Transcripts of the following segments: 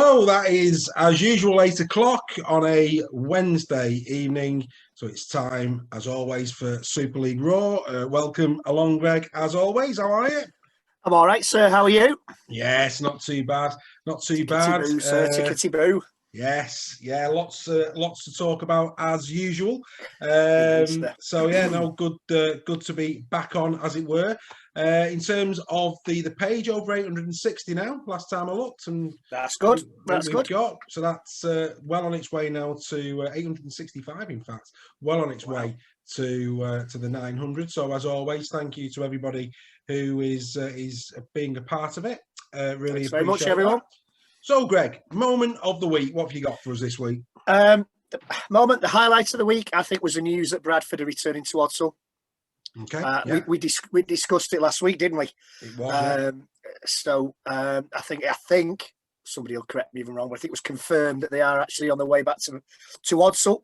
So that is, as usual, 8 o'clock on a Wednesday evening. So it's time, as always, for Super League Raw. Welcome along, Greg, as always. How are you? I'm all right, sir. How are you? Yes, not too bad. Not too Tickety bad. boo, sir. Tickety boo. Yes, yeah, lots to talk about as usual. Easter. So yeah, no, good to be back on, as it were. In terms of the page, over 860 now. Last time I looked, and that's good. We've got so that's well on its way now to 865. In fact, well on its way to the 900. So as always, thank you to everybody who is being a part of it. Really Thanks appreciate very much, everyone. That. So, Greg, moment of the week. What have you got for us this week? The highlight of the week, I think, was the news that Bradford are returning to Odsal. Okay. We discussed it last week, didn't we? It was. So I think somebody will correct me if I'm wrong, but I think it was confirmed that they are actually on their way back to Odsal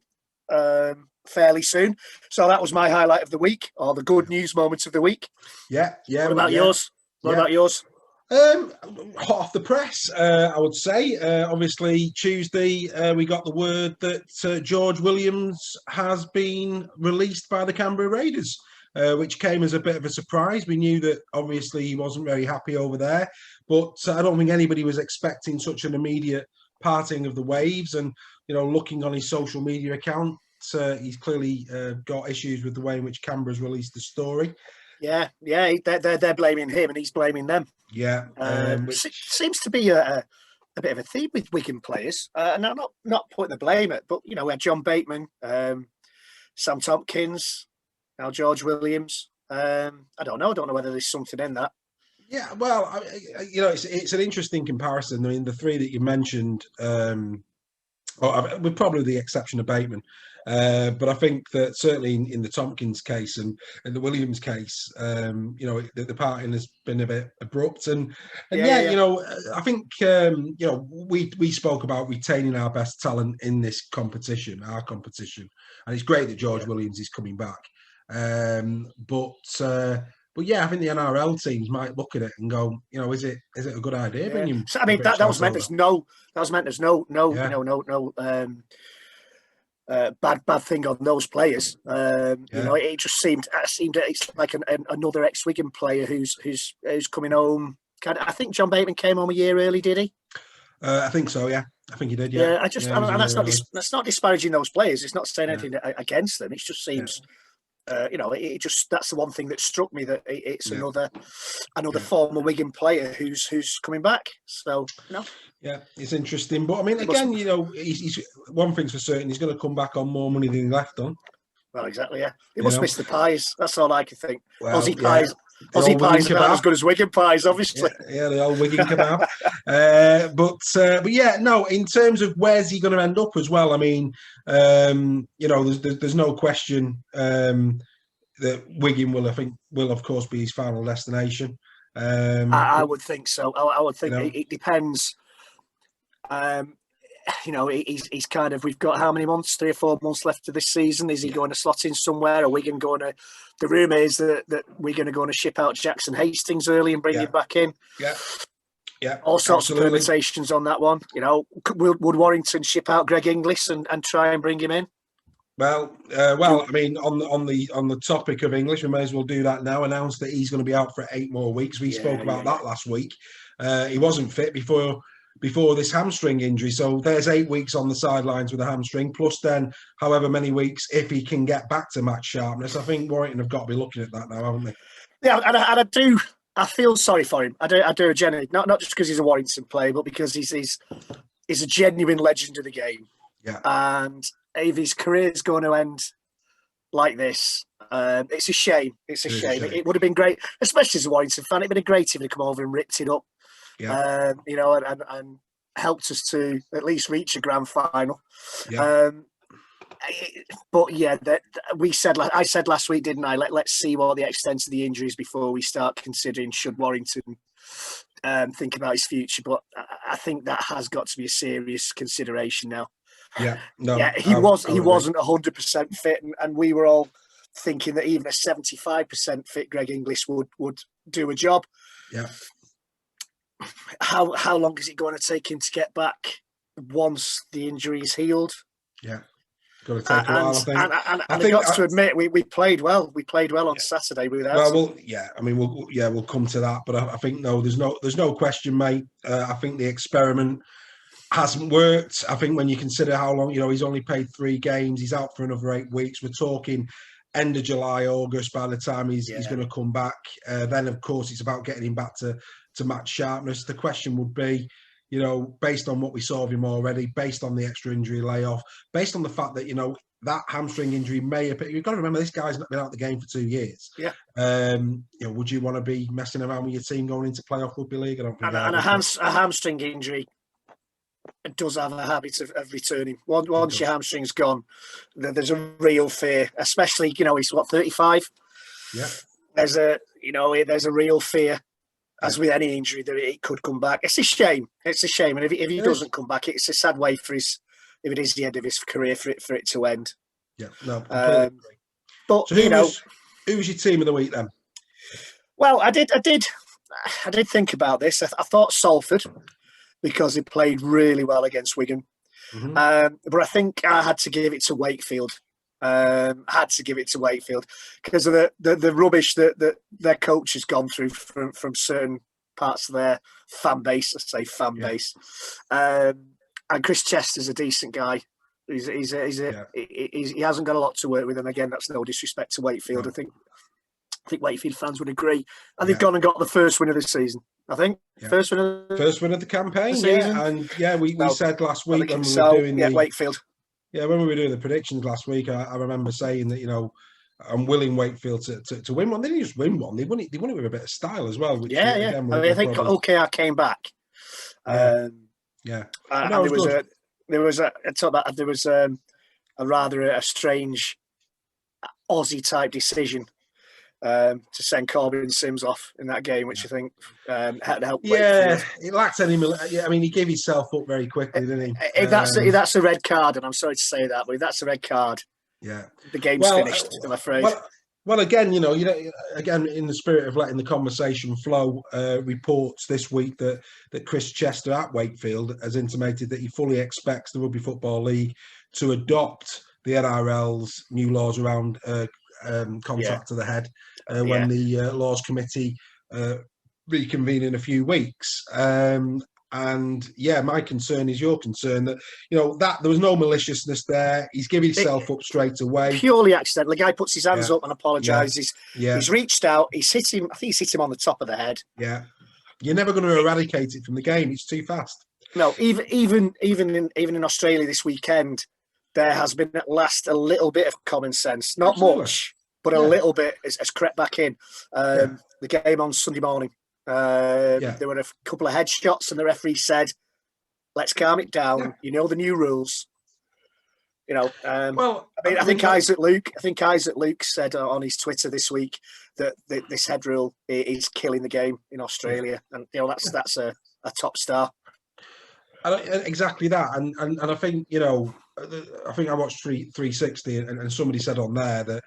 fairly soon. So that was my highlight of the week, or the good news moments of the week. Yeah. What about yours? What about yours? Hot off the press, I would say. Obviously, Tuesday we got the word that George Williams has been released by the Canberra Raiders, which came as a bit of a surprise. We knew that obviously he wasn't very happy over there, but I don't think anybody was expecting such an immediate parting of the waves. And looking on his social media account, he's clearly got issues with the way in which Canberra's released the story. Yeah, they're blaming him and he's blaming them. Yeah, which seems to be a bit of a theme with Wigan players. And I'm not putting the blame at, but we had John Bateman, Sam Tompkins, now George Williams. I don't know whether there's something in that. Yeah, well, it's an interesting comparison. I mean, the three that you mentioned, with probably the exception of Bateman. But I think that certainly in the Tompkins case and in the Williams case, the parting has been a bit abrupt. And I think, we spoke about retaining our best talent in this competition, our competition. And it's great that George Williams is coming back. But yeah, I think the NRL teams might look at it and go, is it a good idea? Yeah. So, I mean, that was meant as no bad thing on those players. It just seemed it's like another ex-Wigan player who's coming home. I think John Bateman came home a year early, did he? I think so. Yeah, I think he did. Yeah. That's not disparaging those players. It's not saying anything against them. It just seems. That's the one thing that struck me, that it's another former Wigan player who's coming back. So yeah, it's interesting. But I mean, again, he's one thing's for certain: he's going to come back on more money than he left on. Well, exactly. Yeah, he must miss the pies. That's all I can think. Well, Aussie pies. Aussie pies are not as good as Wigan pies, obviously. Yeah, the old Wigan kebab. But yeah, no. In terms of where's he going to end up as well? I mean, there's no question that Wigan will of course be his final destination. I would think so. I would think it depends. He's kind of, we've got how many months, 3 or 4 months left of this season. Is he going to slot in somewhere? Are Wigan going to, the rumour is that we're going to go on a ship out Jackson Hastings early and bring him back in. Yeah. All sorts of permutations on that one. Would Warrington ship out Greg Inglis and try and bring him in? Well, I mean, on the topic of English, we may as well do that now. Announce that he's going to be out for 8 more weeks. We spoke about that last week. He wasn't fit before this hamstring injury, so there's 8 weeks on the sidelines with a hamstring, plus then however many weeks if he can get back to match sharpness. I think Warrington have got to be looking at that now, haven't they? Yeah, and I feel sorry for him. I do genuinely, not just because he's a Warrington player, but because he's a genuine legend of the game. Yeah. And if his career is going to end like this, it's a shame. It's a shame. It would have been great, especially as a Warrington fan. It'd been great if he'd come over and ripped it up. Yeah. And helped us to at least reach a grand final. Yeah. But yeah, I said last week, didn't I? Let's see what the extent of the injuries before we start considering should Warrington think about his future. But I think that has got to be a serious consideration now. Yeah, no, yeah, he wasn't 100% fit, and we were all thinking that even a 75% fit Greg Inglis would do a job. Yeah. how long is it going to take him to get back once the injury is healed? Yeah, got to take a while. I think. And I got to admit, we played well. We played well on Saturday without. Well, yeah. I mean, we'll come to that, but I think there's no question, mate. I think the experiment hasn't worked. I think when you consider how long, he's only played 3 games, he's out for another 8 weeks. We're talking end of July, August by the time he's going to come back. Then, of course, it's about getting him back to match sharpness. The question would be, based on what we saw of him already, based on the extra injury layoff, based on the fact that, that hamstring injury may appear. You've got to remember, this guy's not been out of the game for 2 years. Yeah. Would you want to be messing around with your team going into playoff rugby league? I don't think. And a hamstring injury does have a habit of returning. Once your hamstring's gone, there's a real fear, especially, he's 35. Yeah. There's a real fear, as with any injury, that it could come back. It's a shame. And if he doesn't come back, it's a sad way if it is the end of his career for it to end. Yeah, no, completely agree. But so who was your team of the week then? Well, I did think about this. I thought Salford, because he played really well against Wigan. Mm-hmm. But I think I had to give it to Wakefield. Because of the rubbish that their coach has gone through from certain parts of their fan base. Base. And Chris Chester's a decent guy. He hasn't got a lot to work with, and again, that's no disrespect to Wakefield. No. I think Wakefield fans would agree, and they've gone and got the first win of the season. I think first win of the campaign. We said last week when we were doing Wakefield. Yeah, when we were doing the predictions last week, I remember saying that I'm willing Wakefield to win one. They didn't just win one; they won it with a bit of style as well. Which Again, I think OKR came back. There was a rather strange Aussie type decision to send Corbin Sims off in that game, which I think had helped. Yeah, it lacked any. I mean, he gave himself up very quickly, didn't he? If that's a red card, and I'm sorry to say that, but if that's a red card, the game's finished. I'm afraid. Well, again, again, in the spirit of letting the conversation flow, reports this week that Chris Chester at Wakefield has intimated that he fully expects the Rugby Football League to adopt the NRL's new laws around contract to the head when the laws committee reconvene in a few weeks. And my concern is your concern that that there was no maliciousness there. He's giving himself up straight away, purely accidental. The guy puts his hands up and apologises. He's reached out. He's hit him. I think he's hit him on the top of the head. Yeah, you're never going to eradicate it from the game. It's too fast. No, even in Australia this weekend, there has been at last a little bit of common sense. Not much, but a little bit has crept back in. The game on Sunday morning. There were a couple of headshots, and the referee said, "Let's calm it down. You know the new rules." I think Isaac Luke said on his Twitter this week that this head rule is killing the game in Australia, and that's a top star. Exactly that, and I think I think I watched 360, and somebody said on there that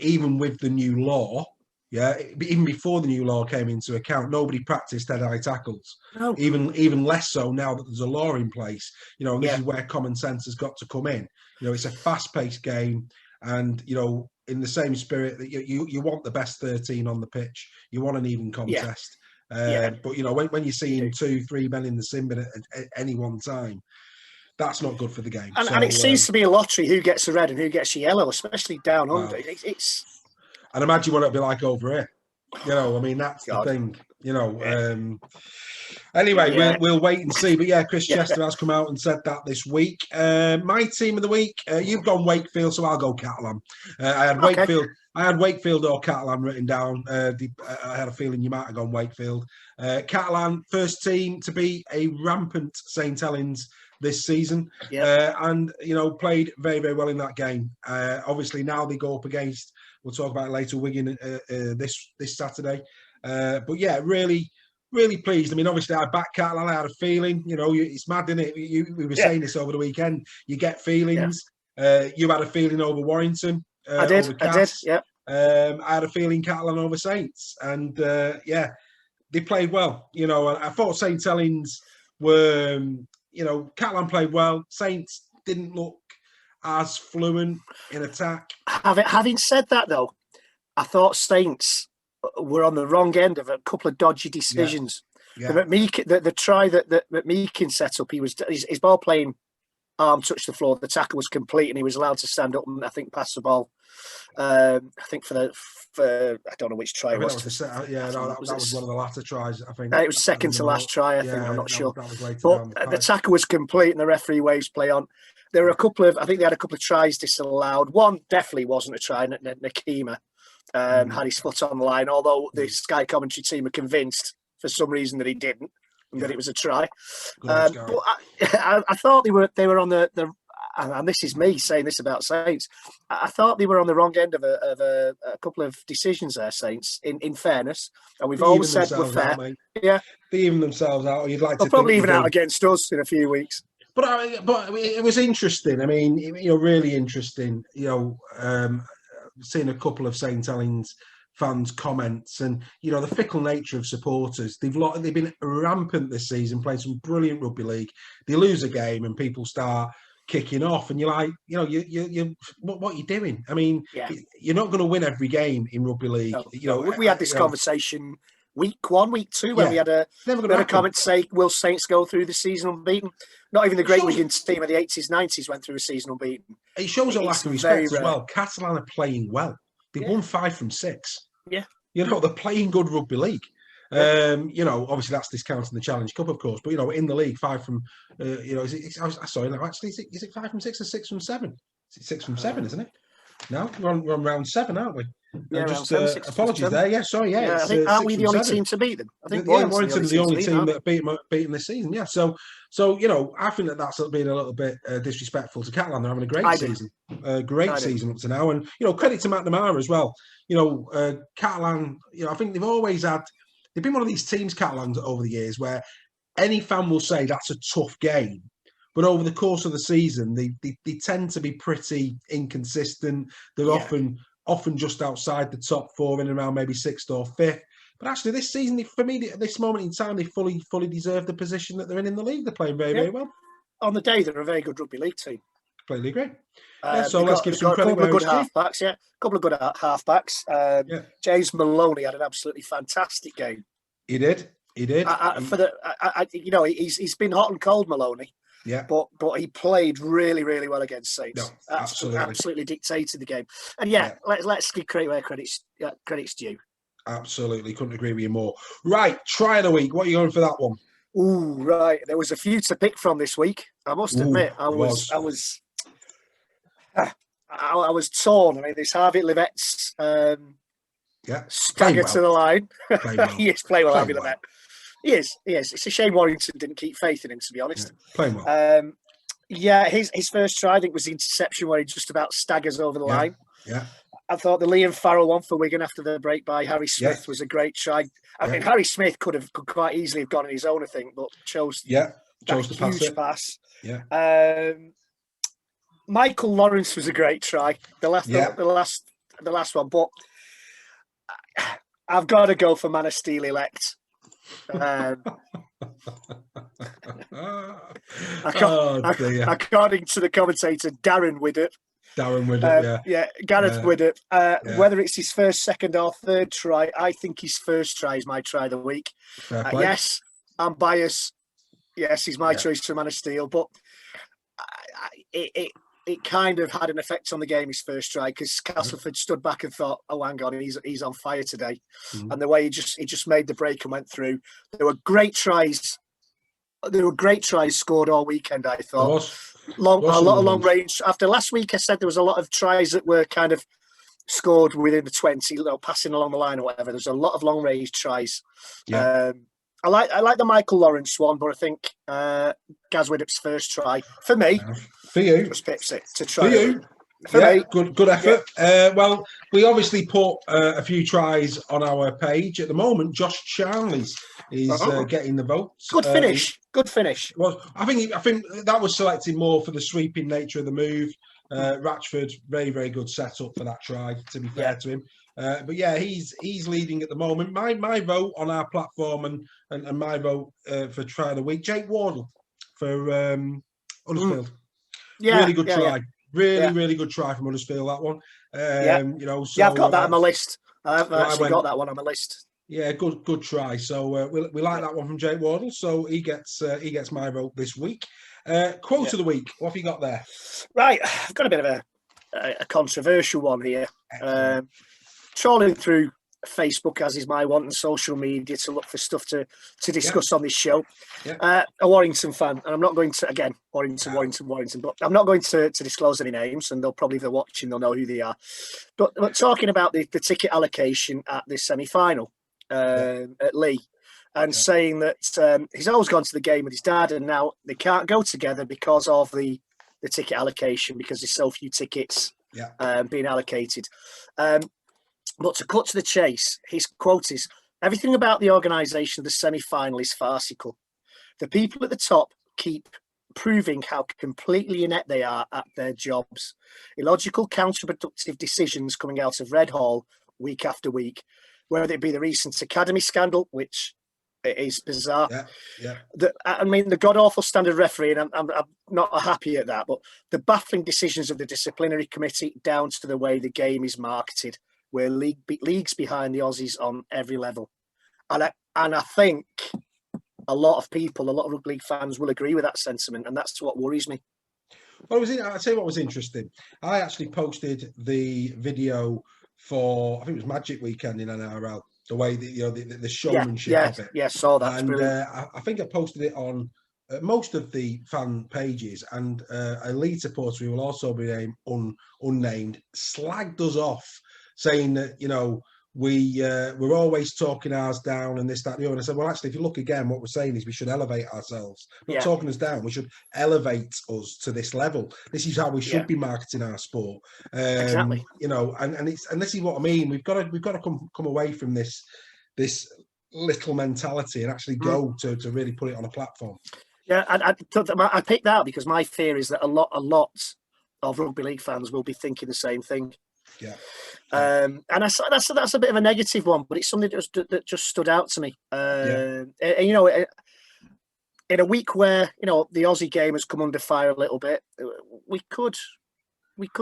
even with the new law. Yeah, even before the new law came into account, nobody practiced head-high tackles. No. Even less so now that there's a law in place. This is where common sense has got to come in. It's a fast-paced game, and in the same spirit that you want the best 13 on the pitch, you want an even contest. But when you're seeing 2-3 men in the sin bin at any one time, that's not good for the game. And it seems to be a lottery who gets a red and who gets a yellow, especially down under. It's And imagine what it'd be like over here. That's the thing. Anyway, we'll wait and see. But Chris Chester has come out and said that this week. My team of the week, you've gone Wakefield, so I'll go Catalan. I had Wakefield or Catalan written down. I had a feeling you might have gone Wakefield. Catalan, first team to be a rampant St. Helens this season, and played very, very well in that game. Obviously, now they go up against. We'll talk about it later. Wigan this Saturday, but really, really pleased. I mean, obviously, I backed Catalan. I had a feeling. It's mad, isn't it? We were saying this over the weekend. You get feelings. You had a feeling over Warrington. I did. Yeah. I had a feeling Catalan over Saints, and they played well. You know, I thought St Helens were, Catalan played well. Saints didn't look as fluent in attack. Having said that, though, I thought Saints were on the wrong end of a couple of dodgy decisions. Yeah. The try that McMeekin set up, his ball playing arm touched the floor. The tackle was complete, and he was allowed to stand up and I think pass the ball. I think for I don't know which try it was. That was one of the latter tries. I think it was second to last try. I think I'm not sure. That was later but the tackle was complete, and the referee waves play on. There were a couple of, I think they had a couple of tries disallowed. One definitely wasn't a try. Nakima had his foot on the line, although the Sky commentary team are convinced for some reason that he didn't and that it was a try. But I thought they were on the and this is me saying this about Saints. I thought they were on the wrong end of a couple of decisions there, Saints. In fairness, and we've always said we're fair. Yeah, they even themselves out. You'd like to probably even out against us in a few weeks. But it was interesting. I mean, really interesting. Seeing a couple of St Helens fans' comments, and the fickle nature of supporters. They've been rampant this season, playing some brilliant rugby league. They lose a game, and people start kicking off, and you're like, you what are you doing? I mean, you're not going to win every game in rugby league. We had this conversation week 1, week 2, when we had a comment to say, will Saints go through the season unbeaten? Not even the great Wigan team of the 80s, 90s went through a season unbeaten. It shows a lack of respect as well. Catalan are playing well. They've won 5 from 6. Yeah. They're playing good rugby league. Obviously that's discounting the Challenge Cup, of course, but in the league, 5 from, is it 5 from 6 or 6 from 7? It's 6 from 7, isn't it? No, we're on round 7, aren't we? Yeah, just round 7, apologies there. Yeah, sorry. Yeah, I think aren't we the only team to beat them? I think Warrington's the only team that beaten this season. Yeah, so I think that's been a little bit disrespectful to Catalan. They're having a great season, season up to now, and credit to McNamara as well. Catalan. I think they've been one of these teams, Catalans, over the years where any fan will say that's a tough game. But over the course of the season, they tend to be pretty inconsistent. They're often just outside the top 4, in and around maybe 6th or 5th. But actually, this season, for me, at this moment in time, they fully deserve the position that they're in the league. They're playing very, very well. On the day, they're a very good rugby league team. Completely agree. So let's give some credit. A couple of good halfbacks, a couple of good halfbacks. James Maloney had an absolutely fantastic game. He did. He's been hot and cold, Maloney. Yeah, but he played really, really well against Saints. No, absolutely dictated the game. And let's give credit where credit's due. Absolutely, couldn't agree with you more. Right, try of the week. What are you going for that one? Ooh, right. There was a few to pick from this week. I must admit, I was torn. I mean, this Harvey Levette's stagger to the line. He is playing well, Harvey Levette. He is. It's a shame Warrington didn't keep faith in him, to be honest. Playing well. His first try, I think, was the interception where he just about staggers over the line. Yeah. I thought the Liam Farrell one for Wigan after the break by Harry Smith was a great try. I mean, Harry Smith could quite easily have gone on his own, I think, but chose to pass. Yeah. Michael Lawrence was a great try. The last one, but I've got to go for Man of Steel elect. According to the commentator Darren Widdop, Gareth Widdop. Whether it's his first, second, or third try, I think his first try is my try of the week. Yes, I'm biased. Yes, he's my choice for Man of Steel, but it kind of had an effect on the game, his first try, because Castleford stood back and thought, "Oh, hang on, he's on fire today," and the way he just made the break and went through. There were great tries. Scored all weekend, I thought. A lot of long range. After last week, I said there was a lot of tries that were kind of scored within the 20, passing along the line or whatever. There's a lot of long range tries. Yeah. I like the Michael Lawrence one, but I think Gaz Widdop's first try for me. For you, just pips it to try. For you, for me. Good effort. Yeah. Well, we obviously put a few tries on our page at the moment. Josh Charlie's is getting the votes. Good finish. Good finish. Well, I think that was selected more for the sweeping nature of the move. Ratchford, very, very good setup for that try, to be fair to him. But yeah, he's leading at the moment. My vote on our platform and my vote for try of the week, Jake Wardle for Huddersfield. Really good try. Really good try from Huddersfield, that one. You know, so I've got that on my list. I've actually got that one on my list. Yeah, good try. So we like that one from Jake Wardle. So he gets my vote this week. Quote of the week. What have you got there? Right, I've got a bit of a controversial one here. Trawling through Facebook, as is my want, and social media to look for stuff to discuss on this show. A Warrington fan, and I'm not going to, again, Warrington, but I'm not going to disclose any names, and they'll probably, if they're watching, they'll know who they are. But talking about the ticket allocation at this semi-final at Lee, and saying that he's always gone to the game with his dad, and now they can't go together because of the ticket allocation, because there's so few tickets being allocated. But to cut to the chase, his quote is, "Everything about the organisation of the semi-final is farcical. The people at the top keep proving how completely inept they are at their jobs. Illogical, counterproductive decisions coming out of Red Hall week after week, whether it be the recent academy scandal, which is bizarre. The god-awful standard referee, and I'm not happy at that, but the baffling decisions of the disciplinary committee down to the way the game is marketed, where leagues behind the Aussies on every level." And I think a lot of people, a lot of rugby league fans will agree with that sentiment, and that's what worries me. Well, I'll tell you what was interesting. I actually posted the video for, I think it was Magic Weekend in NRL, the way the showmanship of it. Yeah, saw that. And I think I posted it on most of the fan pages, and a lead supporter who will also be named unnamed slagged us off, saying that, you know, we're always talking ours down and this, that, and the other. And I said, well, actually, if you look again, what we're saying is we should elevate ourselves. Not talking us down. We should elevate us to this level. This is how we should be marketing our sport. Exactly. You know, and this is what I mean. We've got to come away from this little mentality and actually go to really put it on a platform. Yeah, I picked that because my fear is that a lot of rugby league fans will be thinking the same thing. Yeah. And that's a bit of a negative one, but it's something that just stood out to me. And, you know, in a week where, you know, the Aussie game has come under fire a little bit, we could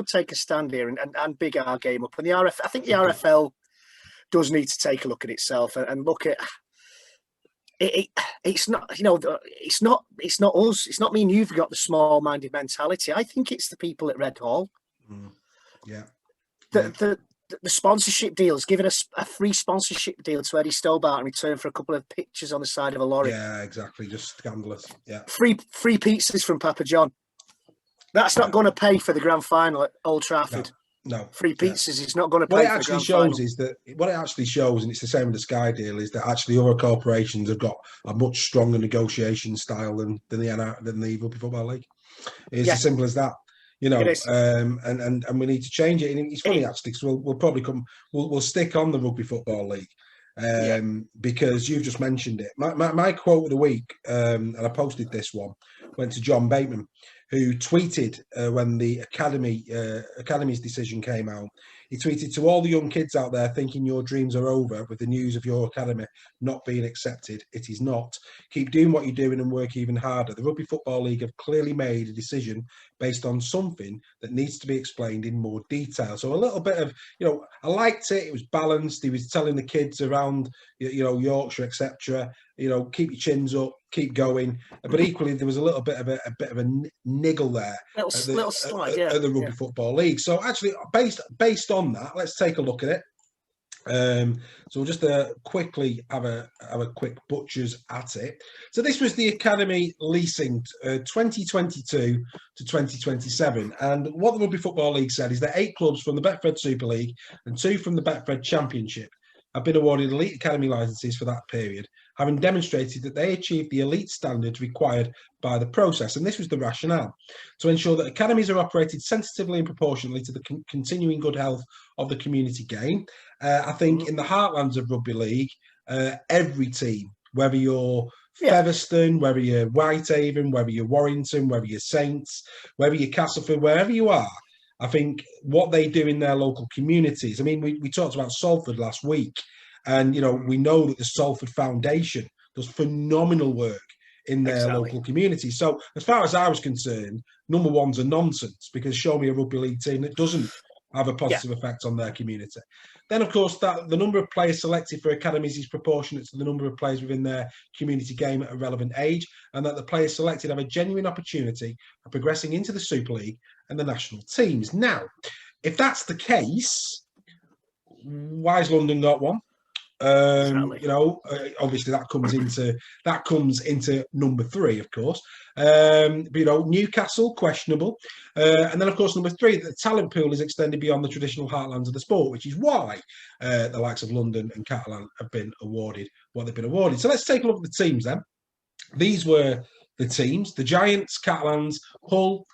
take a stand here and big our game up. And I think the RFL does need to take a look at itself and look at it. It's not, you know, it's not us. It's not me and you've got the small-minded mentality. I think it's the people at Red Hall. Yeah. The sponsorship deals, giving us a free sponsorship deal to Eddie Stobart in return for a couple of pictures on the side of a lorry. Yeah, exactly. Just scandalous. Yeah. Free pizzas from Papa John. That's not going to pay for the grand final at Old Trafford. No. Free pizzas is not going to pay. What it actually shows is that and it's the same with the Sky deal, is that actually other corporations have got a much stronger negotiation style than the Rugby Football League. It's as simple as that. You know, and we need to change it. And it's funny actually, because we'll probably we'll stick on the Rugby Football League because you've just mentioned it. My quote of the week, and I posted this one, went to John Bateman, who tweeted when the academy's decision came out. He tweeted, "To all the young kids out there thinking your dreams are over with the news of your academy not being accepted, it is not. Keep doing what you're doing and work even harder. The Rugby Football League have clearly made a decision based on something that needs to be explained in more detail." So a little bit of, you know, I liked it. It was balanced. He was telling the kids around, you know, Yorkshire, etc., you know, keep your chins up, keep going. But equally, there was a little bit of a niggle there, little slide, at the Rugby Football League. So actually, based on that, let's take a look at it. So we'll just quickly have a quick butchers at it. So this was the academy leasing 2022 to 2027, and what the Rugby Football League said is that 8 clubs from the Betfred Super League and 2 from the Betfred Championship have been awarded elite academy licenses for that period, having demonstrated that they achieved the elite standards required by the process. And this was the rationale: to ensure that academies are operated sensitively and proportionately to the continuing good health of the community game. I think in the heartlands of rugby league, every team, whether you're Featherstone, whether you're Whitehaven, whether you're Warrington, whether you're Saints, whether you're Castleford, wherever you are, I think what they do in their local communities. I mean, we talked about Salford last week, and we know that the Salford Foundation does phenomenal work in their local community. So as far as I was concerned, number one's a nonsense, because show me a rugby league team that doesn't have a positive effect on their community. Then, of course, that the number of players selected for academies is proportionate to the number of players within their community game at a relevant age, and that the players selected have a genuine opportunity of progressing into the Super League and the national teams. Now, if that's the case, why's London got one? Obviously that comes into number 3, of course. But Newcastle, questionable, and then of course number 3, the talent pool is extended beyond the traditional heartlands of the sport, which is why the likes of London and Catalan have been awarded what they've been awarded. So let's take a look at the teams then. These were the teams: the Giants, Catalans, Hull,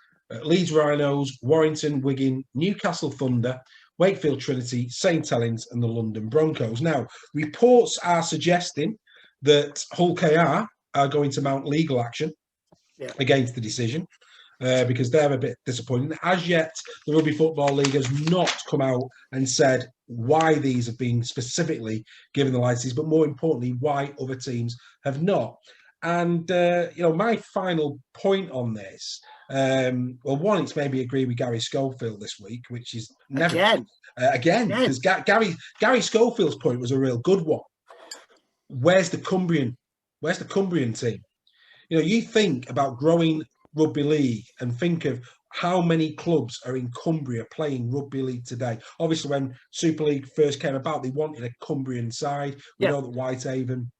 Leeds Rhinos, Warrington, Wigan, Newcastle Thunder, Wakefield Trinity, St Helens and the London Broncos. Now, reports are suggesting that Hull KR are going to mount legal action against the decision because they're a bit disappointed. As yet, the Rugby Football League has not come out and said why these have been specifically given the licenses, but more importantly, why other teams have not. And, my final point on this, one, it's maybe agree with Gary Schofield this week, which is never again, because Gary Schofield's point was a real good one. Where's the Cumbrian team? You think about growing rugby league and think of how many clubs are in Cumbria playing rugby league today. Obviously, when Super League first came about, they wanted a Cumbrian side. We know that Whitehaven,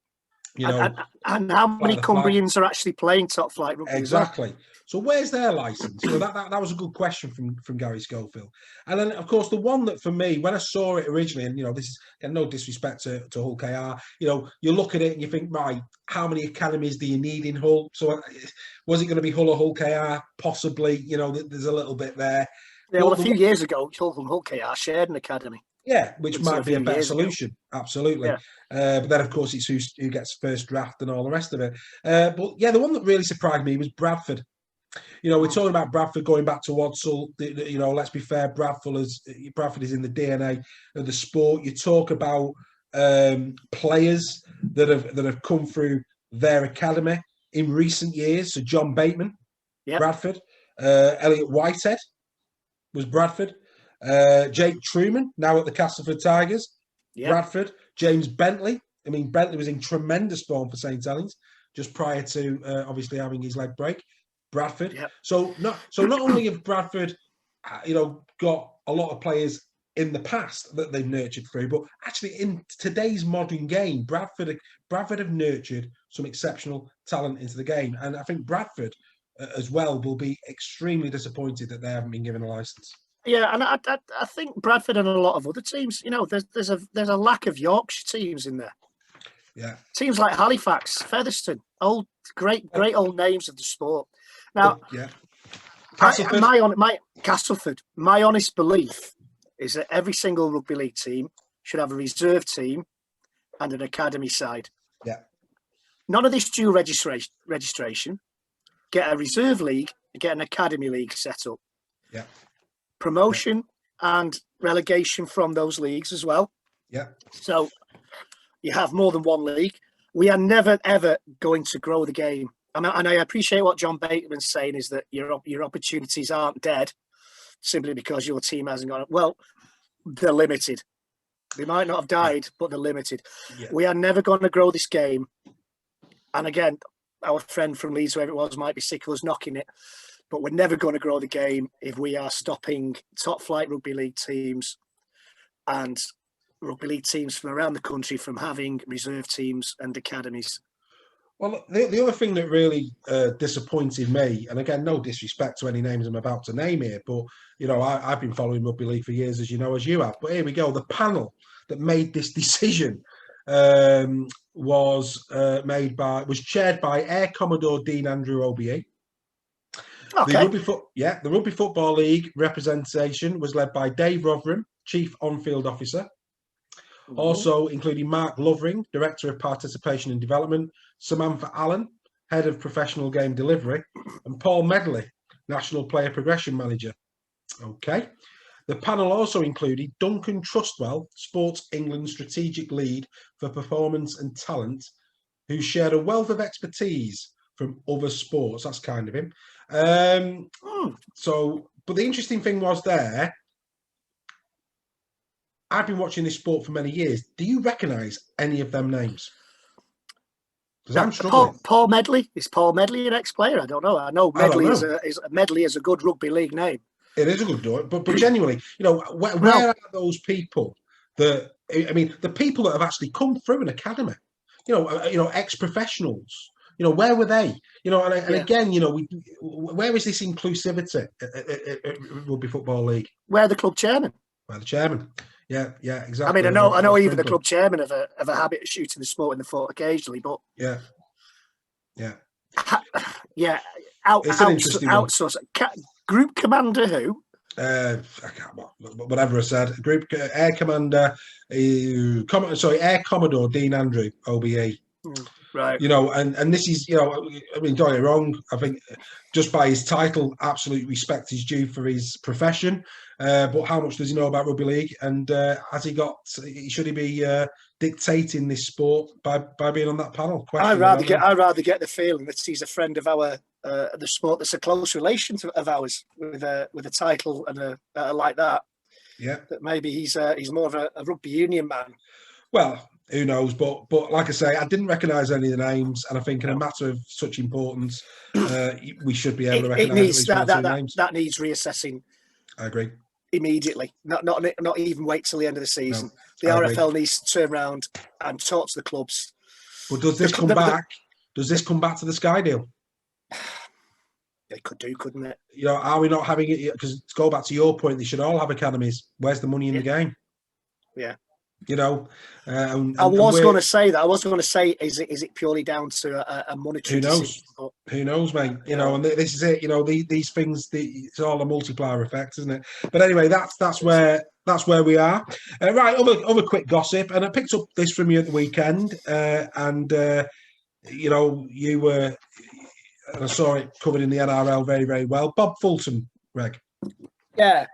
and how many Cumbrians are actually playing top flight rugby? Exactly. So where's their license? That was a good question from Gary Schofield. And then, of course, the one that for me, when I saw it originally, and this is no disrespect to Hull KR, you look at it and you think, right, how many academies do you need in Hull? So was it going to be Hull or Hull KR? Possibly. There's a little bit there. Yeah, well, a few years ago, Hull and Hull KR shared an academy. Yeah, which might be a better solution. Absolutely. Yeah. But then, of course, it's who gets first draft and all the rest of it. But yeah, the one that really surprised me was Bradford. We're talking about Bradford going back to Wadsall. Let's be fair, Bradford is in the DNA of the sport. You talk about players that have come through their academy in recent years. So John Bateman, Bradford. Elliot Whitehead was Bradford. Jake Truman, now at the Castleford Tigers, Bradford. James Bentley. I mean, Bentley was in tremendous form for St Helens just prior to obviously having his leg break. Bradford. Yep. So not only have Bradford, got a lot of players in the past that they've nurtured through, but actually in today's modern game, Bradford have nurtured some exceptional talent into the game, and I think Bradford as well will be extremely disappointed that they haven't been given a license. Yeah, and I think Bradford and a lot of other teams, there's a lack of Yorkshire teams in there. Yeah, teams like Halifax, Featherstone, great old names of the sport. Now, Castleford. My honest belief is that every single rugby league team should have a reserve team and an academy side. Yeah. None of this due registration. Get a reserve league, get an academy league set up. Yeah. Promotion and relegation from those leagues as well. Yeah. So you have more than one league. We are never ever going to grow the game. And I appreciate what John Bateman's saying is that your opportunities aren't dead simply because your team hasn't got it. Well, they're limited. They might not have died, but they're limited. Yeah. We are never going to grow this game. And again, our friend from Leeds, whoever it was, might be sick of us knocking it, but we're never going to grow the game if we are stopping top flight rugby league teams and rugby league teams from around the country from having reserve teams and academies. Well, the other thing that really disappointed me, and again, no disrespect to any names I'm about to name here, but, I've been following rugby league for years, as you have. But here we go. The panel that made this decision was chaired by Air Commodore Dean Andrew OBE. Okay. The Rugby Football League representation was led by Dave Rotherham, Chief On-Field Officer. Also including Mark Lovering, Director of Participation and Development, Samantha Allen, Head of Professional Game Delivery, and Paul Medley, National Player Progression Manager. Okay. The panel also included Duncan Trustwell, Sports England strategic lead for performance and talent, who shared a wealth of expertise from other sports. That's kind of him. But the interesting thing was there, I've been watching this sport for many years. Do you recognise any of them names? Because I'm struggling. Paul Medley. Is Paul Medley an ex-player? I don't know. I know Medley is a good rugby league name. It is a good door, but genuinely, where are those people that? I mean, the people that have actually come through an academy, ex-professionals. Where were they? Again, where is this inclusivity at Rugby Football League? Where the club chairman? Where the chairman? Yeah, exactly. I mean, I know even the club chairman have a habit of shooting the sport in the foot occasionally, but yeah. It's an interesting outsource. Group commander who? Whatever I said. Group Air Commander, Air Commodore Dean Andrew, OBE. Right. And this is, don't get me wrong. I think just by his title, absolute respect is due for his profession. But how much does he know about rugby league? And should he be dictating this sport by being on that panel? I'd rather get the feeling that he's a friend of our the sport that's a close relation of ours with a title and a like that. Yeah. That maybe he's more of a rugby union man. Well, who knows? But like I say, I didn't recognise any of the names, and I think in a matter of such importance, we should be able to recognise names. That needs reassessing. I agree. Immediately, not even wait till the end of the season. No, the RFL needs to turn around and talk to the clubs. But does this come back? Does this come back to the Sky deal? They could do, couldn't it? Are we not having it? Because to go back to your point, they should all have academies. Where's the money in the game? Yeah. I was going to say that. I was going to say, is it purely down to a monetary decision? Who knows, mate? And this is it. These things. It's all a multiplier effect, isn't it? But anyway, that's where we are. Right. Other quick gossip, and I picked up this from you at the weekend, you were, and I saw it covered in the NRL very, very well. Bob Fulton, Greg. Yeah.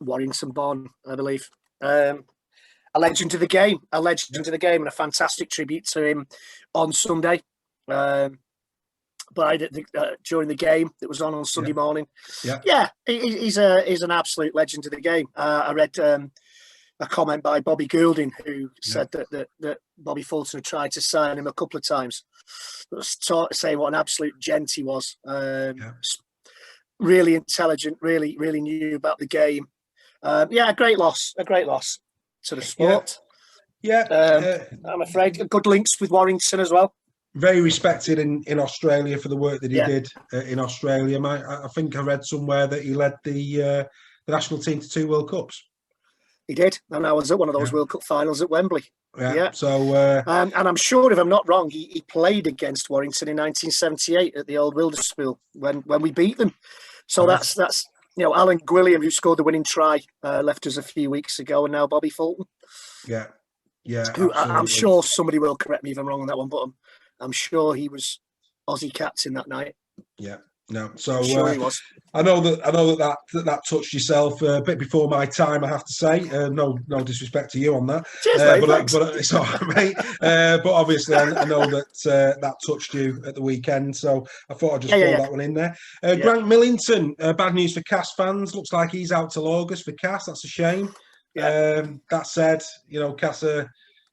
Warrington born, I believe. A legend of the game, and a fantastic tribute to him on Sunday. But during the game that was on Sunday morning, he's an absolute legend of the game. I read a comment by Bobby Goulding who said that Bobby Fulton had tried to sign him a couple of times. Saying what an absolute gent he was. Really intelligent, really knew about the game. A great loss to the sport. I'm afraid good links with Warrington as well. Very respected in Australia for the work that he did in Australia. I think I read somewhere that he led the national team to 2 World Cups. He did, and I was at one of those World Cup finals at Wembley. Yeah. So, and I'm sure, if I'm not wrong, he played against Warrington in 1978 at the old Wilderspool when we beat them. So that's Alan Gwilliam, who scored the winning try, left us a few weeks ago, and now Bobby Fulton. Yeah. Who I'm sure somebody will correct me if I'm wrong on that one, but I'm sure he was Aussie captain that night. Yeah. No, so sure he was. I know that touched yourself a bit before my time, I have to say. No disrespect to you on that. Cheers, mate, but it's all right, mate. But obviously, I know that touched you at the weekend, so I thought I'd just throw that one in there. Grant Millington, bad news for Cass fans. Looks like he's out till August for Cass. That's a shame. Yeah. That said, Cass, I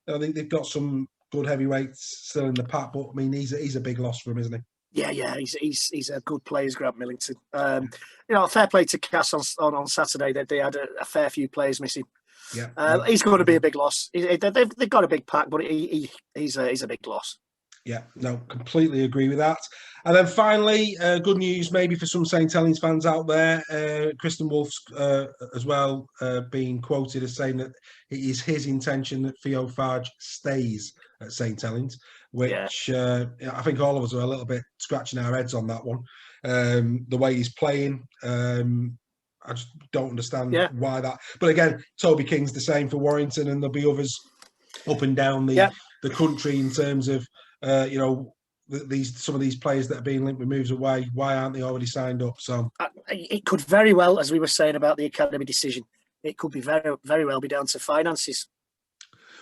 think they've got some good heavyweights still in the pack, but I mean, he's a big loss for him, isn't he? Yeah, he's a good player, Grant Millington. Fair play to Cass on Saturday. They had a fair few players missing. Yeah, he's going to be a big loss. They've got a big pack, but he's a big loss. Yeah, no, completely agree with that. And then finally, good news maybe for some St Helens fans out there. Kristen Wolf's as well being quoted as saying that it is his intention that Theo Farge stays at St Helens, which I think all of us are a little bit scratching our heads on that one. The way he's playing, I just don't understand why that. But again, Toby King's the same for Warrington, and there'll be others up and down the country in terms of some of these players that are being linked with moves away, why aren't they already signed up? So it could very well, as we were saying about the academy decision, it could be very, very well be down to finances.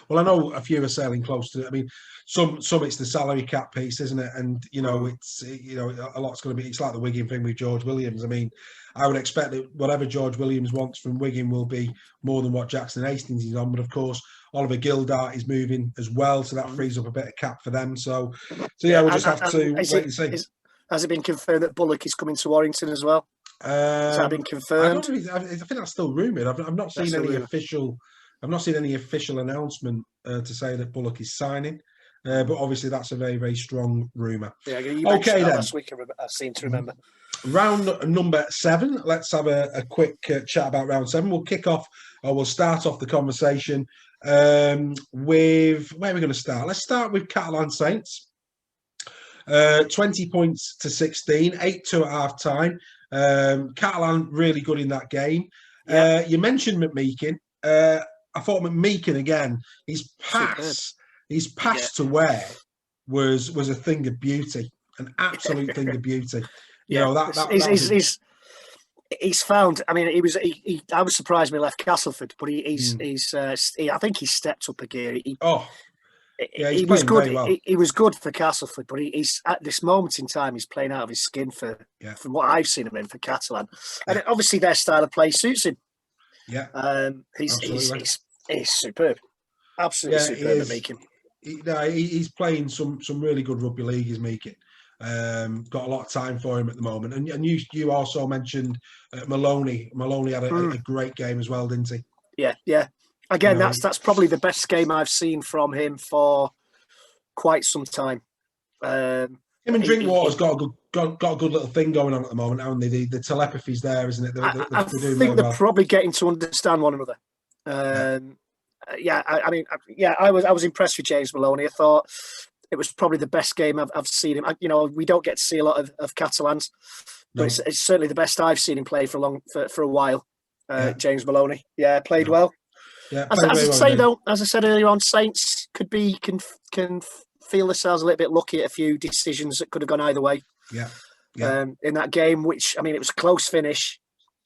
Well, I know a few are sailing close to it. I mean, some it's the salary cap piece, isn't it? And it's a lot's going to be. It's like the Wigan thing with George Williams. I mean, I would expect that whatever George Williams wants from Wigan will be more than what Jackson Hastings is on. But of course, Oliver Gildart is moving as well, so that frees up a bit of cap for them. So we'll just have to wait and see. Has it been confirmed that Bullock is coming to Warrington as well? Has that been confirmed? I think that's still rumoured. I've not seen any official. I've not seen any official announcement to say that Bullock is signing, but obviously that's a very, very strong rumour. Yeah, you mentioned that last week. I seem to remember. Round number 7. Let's have a quick chat about round 7. We'll start off the conversation with where are we going to start? Let's start with Catalan Saints. 20 points to 16, 8-2 at half time. Catalan really good in that game. Yeah. You mentioned McMeekin. I thought McMeekin again. His pass to Ware was a thing of beauty, an absolute thing of beauty. He's found. I mean, I was surprised when he left Castleford, but I think he stepped up a gear. He was good. Well. He was good for Castleford, but he's at this moment in time he's playing out of his skin from what I've seen him in for Catalan, and obviously their style of play suits him. Yeah, he's superb, absolutely superb at Meekin. He's playing some really good rugby league. Is Meekin got a lot of time for him at the moment, and you also mentioned Maloney. Maloney had a great game as well, didn't he? Yeah. Again, that's probably the best game I've seen from him for quite some time. Him and Drinkwater's got a good little thing going on at the moment, haven't they? The telepathy's there, isn't it? I think they're probably getting to understand one another. I was impressed with James Maloney. I thought it was probably the best game I've seen him. We don't get to see a lot of Catalans, but it's certainly the best I've seen him play for a while. James Maloney, played well. Yeah, as I said earlier on, Saints can feel themselves a little bit lucky at a few decisions that could have gone either way. In that game, which it was a close finish.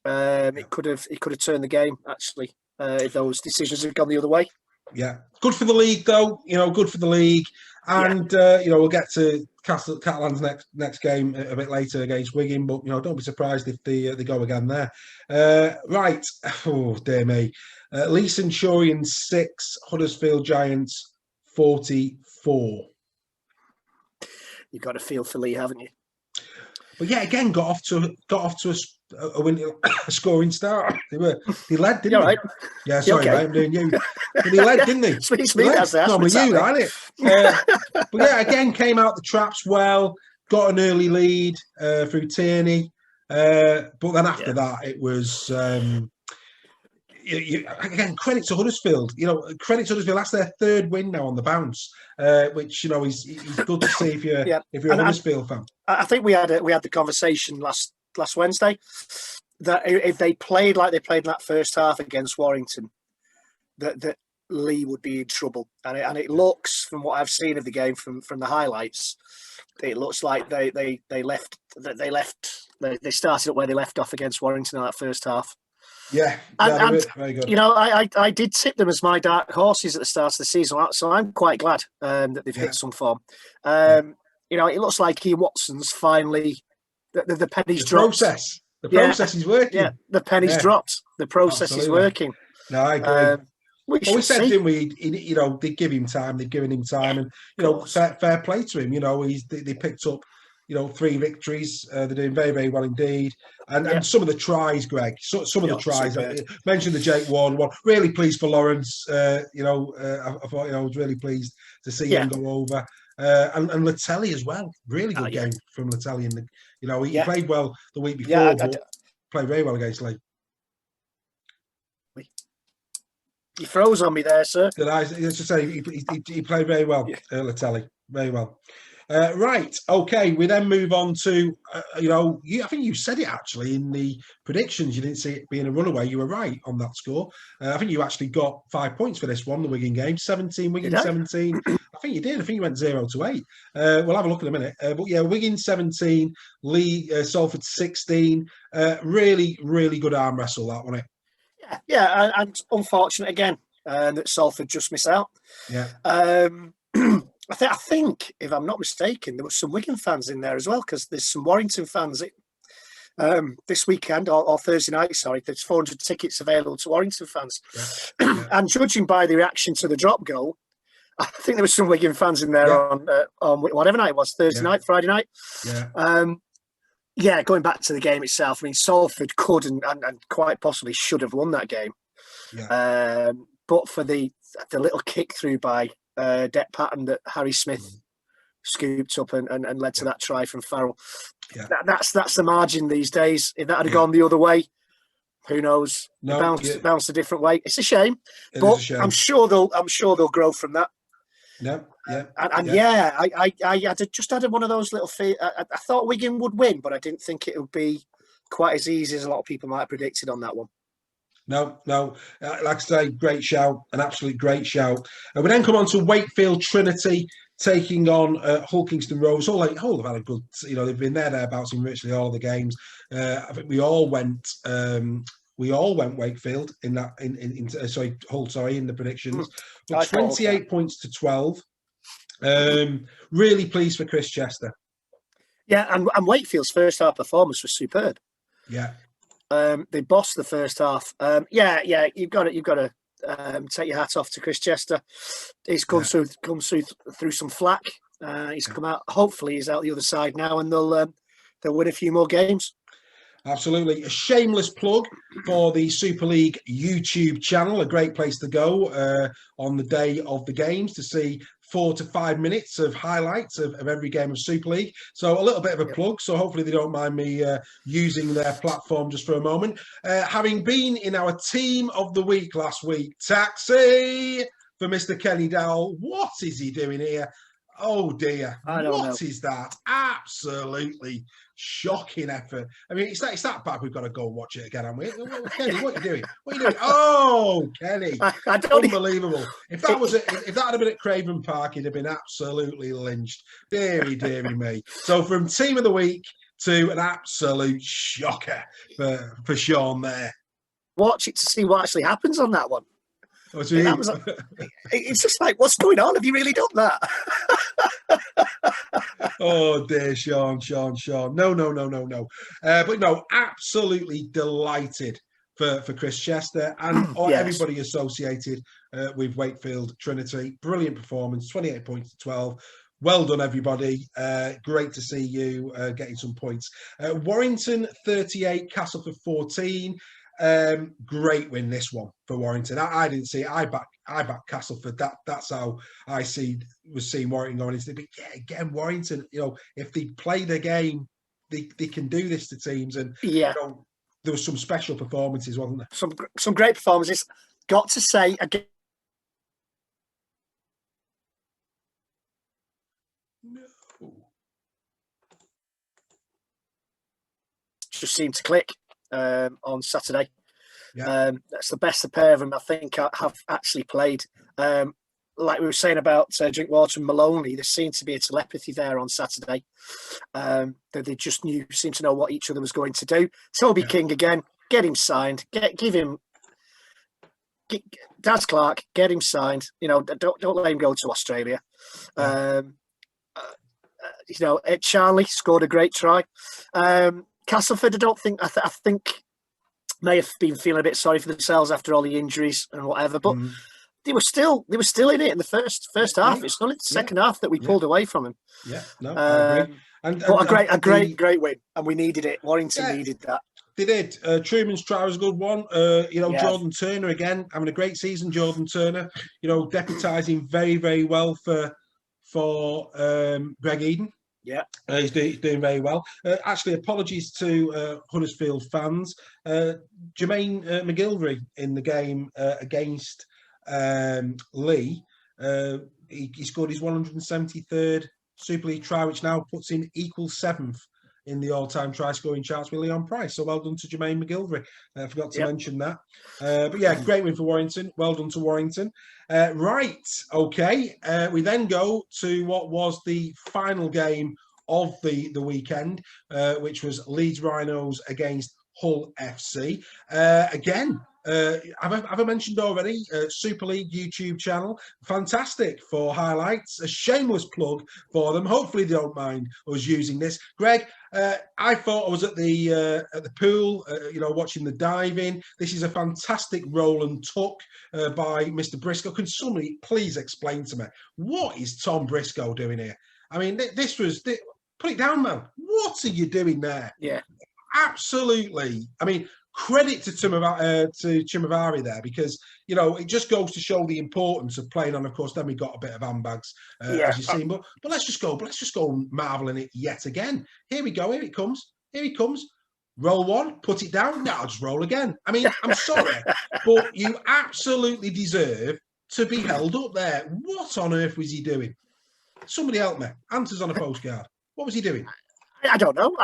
It could have turned the game actually if those decisions had gone the other way. Yeah, good for the league though. Good for the league, and we'll get to Catalan's next game a bit later against Wigan. But don't be surprised if they go again there. Right, oh dear me. Lee Centurion 6, Huddersfield Giants 44. You've got a feel for Lee, haven't you? But yeah, again, got off to a scoring start. They led, didn't they? Right. Yeah, sorry, mate, I'm doing you. But they led, didn't they? It's me that's normally you, isn't it? But yeah, again, came out the traps well, got an early lead through Tierney. But then after that, it was... again, credit to Huddersfield. Credit to Huddersfield. That's their third win now on the bounce, which is good to see if you're a Huddersfield fan. I think we had the conversation last Wednesday that if they played like they played in that first half against Warrington, that Lee would be in trouble. And it looks, from what I've seen of the game from the highlights, it looks like they started up where they left off against Warrington in that first half. Yeah, and very good. I did tip them as my dark horses at the start of the season, so I'm quite glad that they've hit some form. It looks like Ian Watson's finally the penny's dropped. The process is working. Yeah, the penny's dropped. The process is working. No, I agree. We said, didn't we? They give him time. They've given him time, and fair play to him. They picked up 3 victories. They're doing very, very well indeed. And some of the tries, Greg, some of the tries. I mentioned the Jake Ward one. Really pleased for Lawrence. I thought I was really pleased to see him go over. And Latelli as well. Really good game from Latelli. He played well the week before, but played very well against Lee. He froze on me there, sir. Did I just say he played very well, Latelli. Very well. Right. Okay. We then move on to, I think you said it actually in the predictions. You didn't see it being a runaway. You were right on that score. I think you actually got 5 points for this one, the Wigan game. 17, Wigan Did I? 17. I think you did. I think you went 0-8. We'll have a look in a minute. But yeah, Wigan 17, Salford 16. Really, really good arm wrestle, that, wasn't it? Yeah, and unfortunate again that Salford just missed out. Yeah. I think, if I'm not mistaken, there were some Wigan fans in there as well, because there's some Warrington fans this weekend, or Thursday night, sorry. There's 400 tickets available to Warrington fans. Yeah. And judging by the reaction to the drop goal, I think there were some Wigan fans in there on whatever night it was, Thursday night, Friday night. Yeah. Going back to the game itself, I mean, Salford could and quite possibly should have won that game. Yeah. But for the little kick through by Deck Pattern that Harry Smith scooped up and led to that try from Farrell. Yeah. That's the margin these days. If that had gone the other way, who knows? No, it bounced a different way. It's a shame, it but is a shame. I'm sure they'll grow from that. Yeah, yeah, I just had one of those little. I thought Wigan would win, but I didn't think it would be quite as easy as a lot of people might have predicted on that one. No. Like I say, great shout, an absolute great shout. We then come on to Wakefield Trinity taking on Hulkingston Rovers. All have had a good, they've been thereabouts in virtually all of the games. I think we all went Wakefield in that. In the predictions. But 28 points to 12. Really pleased for Chris Chester. Yeah, and Wakefield's first half performance was superb. Yeah. They bossed the first half. You've got to take your hat off to Chris Chester. He's come through some flack. He's come out. Hopefully, he's out the other side now, and they'll win a few more games. Absolutely. A shameless plug for the Super League YouTube channel. A great place to go on the day of the games to see 4 to 5 minutes of highlights of every game of Super League. So a little bit of a plug. So hopefully they don't mind me using their platform just for a moment. Having been in our team of the week last week, taxi for Mr. Kenny Dowell. What is he doing here? Oh dear. What is that? Absolutely shocking effort. I mean, it's that bad we've got to go and watch it again, haven't we? Kenny, what are you doing? Oh, Kenny. Unbelievable. If that had been at Craven Park, he'd have been absolutely lynched. Deary me. So from team of the week to an absolute shocker for Sean there. Watch it to see what actually happens on that one. It's just like, what's going on? Have you really done that? Oh dear, Sean. No. But no, absolutely delighted for Chris Chester and everybody associated with Wakefield Trinity. Brilliant performance, 28 points to 12. Well done, everybody. Great to see you getting some points. Warrington 38, Castleford 14. Great win this one for Warrington. I didn't see it. I back Castleford. That's how I was seeing Warrington going into it. But yeah, again, Warrington, if they play the game, they can do this to teams. And there was some special performances, wasn't there? Some great performances. Got to say again. No. Just seemed to click. On Saturday. That's the best the pair of them I think have actually played. Like we were saying about Drinkwater and Maloney, there seemed to be a telepathy there on Saturday. That they just seemed to know what each other was going to do. Toby King again, get him signed. Give him Daz Clark, get him signed. Don't let him go to Australia. Charlie scored a great try. Castleford, I think may have been feeling a bit sorry for themselves after all the injuries and whatever, but they were still in it in the first half. It's only the second half that we pulled away from them. Yeah, no, I agree. But a great win, and we needed it. Warrington needed that. They did. Truman's try was a good one. Jordan Turner again having a great season. Jordan Turner, deputising very, very well for Greg Eden. Yeah, he's doing very well. Actually, apologies to Huddersfield fans. Jermaine McGilvery in the game against Lee. He scored his 173rd Super League try, which now puts him equal 7th in the all-time try-scoring charts with Leon Price. So well done to Jermaine McGilvery. I forgot to mention that. But yeah, great win for Warrington. Well done to Warrington. Right, okay. We then go to what was the final game of the weekend, which was Leeds Rhinos against Hull FC. Again, have I mentioned already? Super League YouTube channel, fantastic for highlights. A shameless plug for them. Hopefully they don't mind us using this. Greg, I thought I was at the pool, watching the diving. This is a fantastic roll and tuck by Mr. Briscoe. Can somebody please explain to me what is Tom Briscoe doing here? I mean, put it down, man. What are you doing there? Yeah, absolutely. I mean, credit to Chimavari there, because it just goes to show the importance of playing on. Of course, then we got a bit of handbags, as you've seen. But let's just go marveling it yet again. Here we go. Here it comes. Roll one, put it down. Now just roll again. I mean, I'm sorry, but you absolutely deserve to be held up there. What on earth was he doing? Somebody help me. Answers on a postcard. What was he doing? I don't know.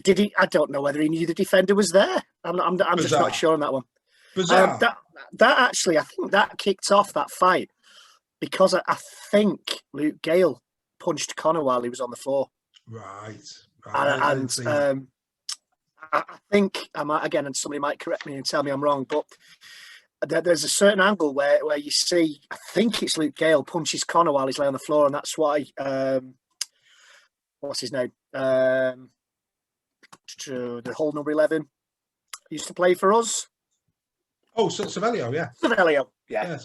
Did he? I don't know whether he knew the defender was there. I'm just not sure on that one. Bizarre. That actually, I think that kicked off that fight because I think Luke Gale punched Connor while he was on the floor. Right. And I think I might again, and somebody might correct me and tell me I'm wrong, but there's a certain angle where you see, I think it's Luke Gale punches Connor while he's laying on the floor, and that's why. What's his name? The Hull number 11 used to play for us. Oh, Savelio, yeah. Savelio, yeah.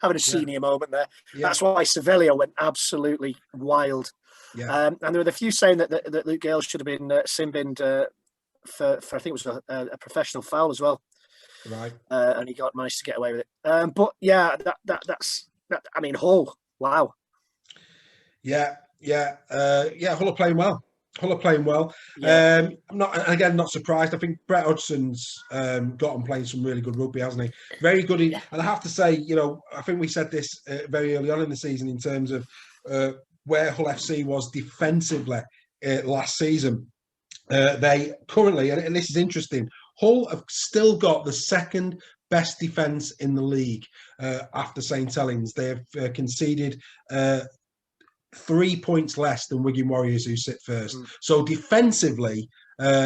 Having a senior moment there. Yeah. That's why Savelio went absolutely wild. Yeah. And there were a few saying that Luke Gale should have been sin-binned for I think it was a professional foul as well. Right. And he managed to get away with it. But yeah, that's I mean, Hull, wow. Yeah. Hull are playing well. Yeah. I'm not surprised. I think Brett Hudson's got on playing some really good rugby, hasn't he? Very good. And I have to say, I think we said this very early on in the season in terms of where Hull FC was defensively last season. They currently, and this is interesting, Hull have still got the second best defence in the league after St Helens. They have conceded 3 points less than Wigan Warriors, who sit first. So defensively,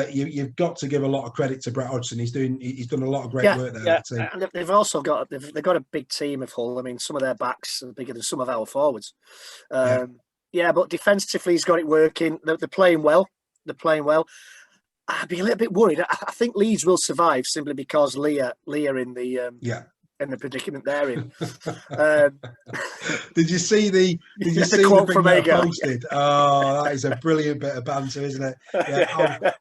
you've got to give a lot of credit to Brett Hodgson. He's done a lot of great work there. Yeah, and they've also got a big team of Hull. I mean, some of their backs are bigger than some of our forwards. But defensively, he's got it working. They're playing well. I'd be a little bit worried. I think Leeds will survive simply because Leah in the predicament they're in. Did you see the quote from Agar posted? Oh, that is a brilliant bit of banter, isn't it? Yeah,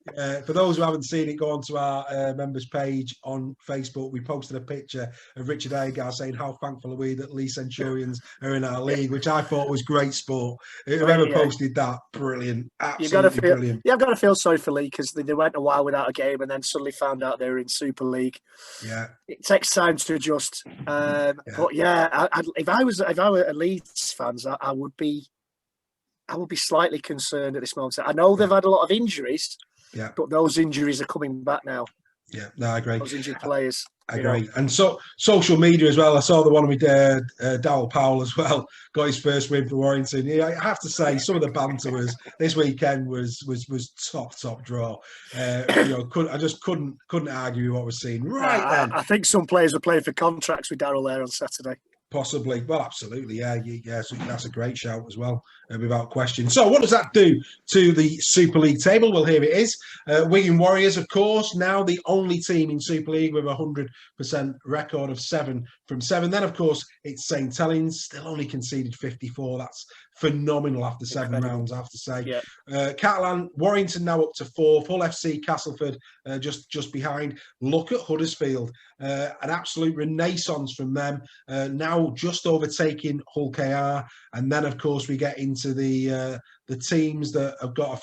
for those who haven't seen it, go onto our members page on Facebook. We posted a picture of Richard Agar saying how thankful are we that Lee Centurions are in our league, which I thought was great sport. Whoever posted that, brilliant, absolutely brilliant. Yeah, I've got to feel sorry for Lee because they went a while without a game and then suddenly found out they were in Super League. Yeah, it takes time to adjust. But yeah, if I were a Leeds fans, I would be slightly concerned at this moment. I know they've had a lot of injuries, but those injuries are coming back now. Yeah, no, I agree. Those injured players. I agree. And so social media as well. I saw the one with Darryl Powell as well. Got his first win for Warrington. Yeah, I have to say some of the banter this weekend was top draw. I just couldn't argue with what we're seeing. Right then. I think some players were playing for contracts with Darryl there on Saturday. Possibly. Well, absolutely. Yeah. So that's a great shout as well, without question. So what does that do to the Super League table? Well, here it is. Wigan Warriors, of course, now the only team in Super League with a 100% record of 7 from 7. Then, of course, it's St Helens, still only conceded 54. That's phenomenal after 7 rounds, I have to say. Yeah. Catalan, Warrington now up to 4th. Hull FC, Castleford just behind. Look at Huddersfield. An absolute renaissance from them. Now just overtaking Hull KR. And then, of course, we get into the teams that have got a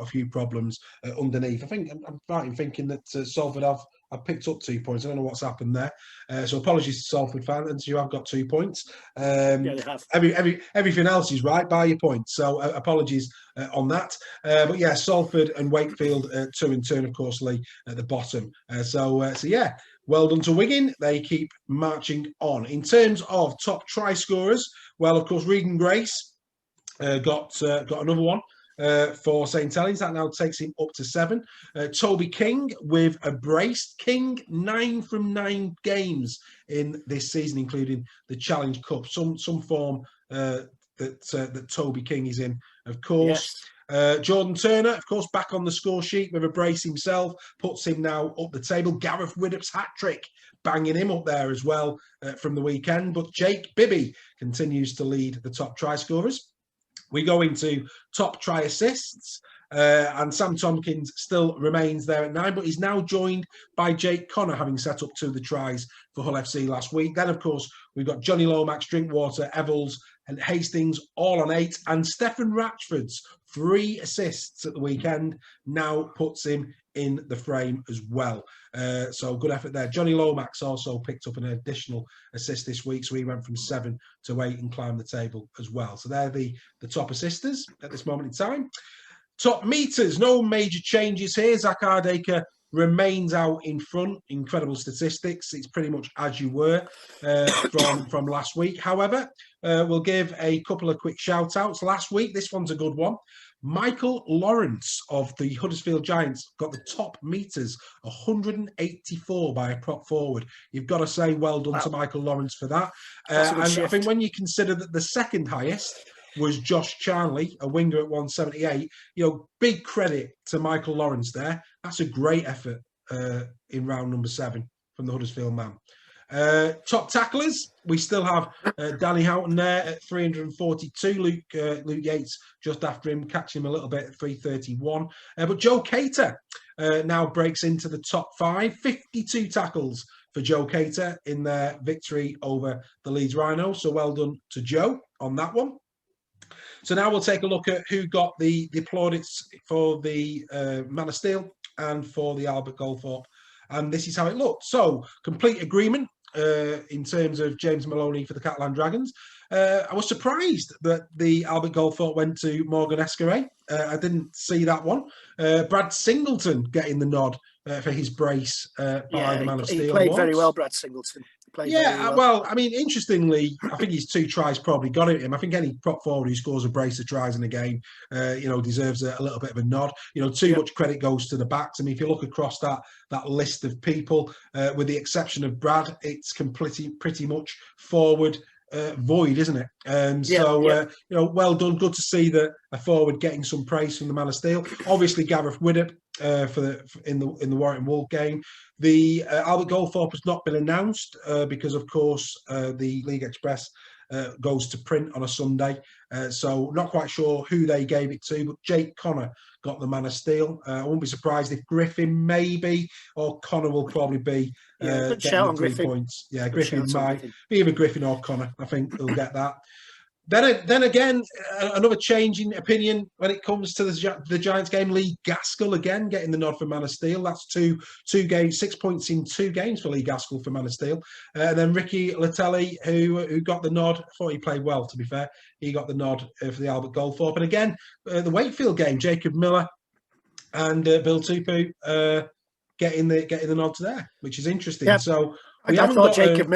few problems underneath. I think I'm right in thinking that Salford have I've picked up 2 points. I don't know what's happened there. So apologies to Salford fans. You have got 2 points. Yeah, they have. Everything else is right by your points. So apologies on that. But yeah, Salford and Wakefield 2 and 2, and of course Lee at the bottom. So yeah, well done to Wigan. They keep marching on. In terms of top try scorers, well, of course, Regan Grace got another one for St Helens. That now takes him up to 7. Toby King with a brace. King 9 from 9 games in this season, including the Challenge Cup. Some form that Toby King is in, of course. Yes. Jordan Turner, of course, back on the score sheet with a brace himself, puts him now up the table. Gareth Widdop's hat-trick, banging him up there as well from the weekend. But Jake Bibby continues to lead the top try scorers. We go into top try assists, and Sam Tompkins still remains there at 9, but he's now joined by Jake Connor, having set up 2 of the tries for Hull FC last week. Then, of course, we've got Johnny Lomax, Drinkwater, Eccles, and Hastings all on 8, and Stefan Ratchford's 3 assists at the weekend now puts him in the frame as well. So good effort there. Johnny Lomax also picked up an additional assist this week, so he went from 7 to 8 and climbed the table as well. So they're the top assisters at this moment in time. Top meters, no major changes here. Zach Hardaker remains out in front. Incredible statistics. It's pretty much as you were from last week. However, we'll give a couple of quick shout outs. Last week, this one's a good one. Michael Lawrence of the Huddersfield Giants got the top meters, 184 by a prop forward. You've got to say well done to Michael Lawrence for that. And I think when you consider that the second highest was Josh Charnley, a winger at 178, big credit to Michael Lawrence there. That's a great effort in round number 7 from the Huddersfield man. Top tacklers, we still have Danny Houghton there at 342. Luke Yates just after him, catching him a little bit at 331. But Joe Cater now breaks into the top 5. 52 tackles for Joe Cater in their victory over the Leeds Rhinos. So well done to Joe on that one. So now we'll take a look at who got the plaudits for the Man of Steel and for the Albert Goldthorpe. And this is how it looked. So, complete agreement in terms of James Maloney for the Catalan Dragons. I was surprised that the Albert Goldthorpe went to Morgan Escaré. I didn't see that one. Brad Singleton getting the nod for his brace by the Man of Steel. He played very well, Brad Singleton. Well, I mean, interestingly, I think his 2 tries probably got at him. I think any prop forward who scores a brace of tries in a game, deserves a little bit of a nod. Too much credit goes to the backs. I mean, if you look across that list of people, with the exception of Brad, it's pretty much forward void, isn't it? Well done. Good to see that a forward getting some praise from the Man of Steel. Obviously, Gareth Widdop in the Warrington Wolf game. The Albert Goldthorpe has not been announced because, of course, the League Express goes to print on a Sunday. So not quite sure who they gave it to, but Jake Connor got the Man of Steel. I wouldn't be surprised if Griffin maybe, or Connor will probably be getting the 3 points. Yeah, Griffin might be either Griffin or Connor. I think he'll get that. Then again, another change in opinion when it comes to the Giants game. Lee Gaskell again getting the nod for Man of Steel. That's two games, 6 points in 2 games for Lee Gaskell for Man of Steel. And then Ricky Latelli, who got the nod. I thought he played well, to be fair. He got the nod for the Albert Goldthorpe. And again, the Wakefield game, Jacob Miller and Bill Tupu getting the nod there, which is interesting. Yeah. So. I thought Jacob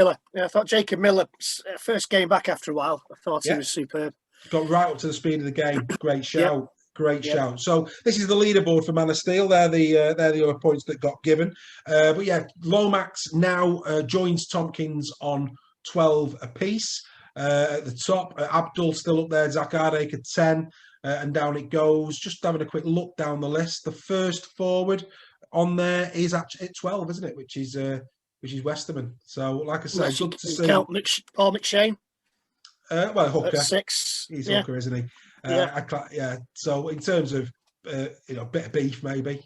Miller's first game back after a while. I thought he was superb. Got right up to the speed of the game. Great shout. Great shout. So this is the leaderboard for Man of Steel. They're the other points that got given. But yeah, Lomax now joins Tompkins on 12 apiece. At the top, Abdul still up there. Zach Hardaker 10, and down it goes. Just having a quick look down the list. The first forward on there is actually at 12, isn't it? Which is Westerman. So, like I said, good to see. Paul McShane. Hooker. 6. He's Hooker, isn't he? So, in terms of bit of beef, maybe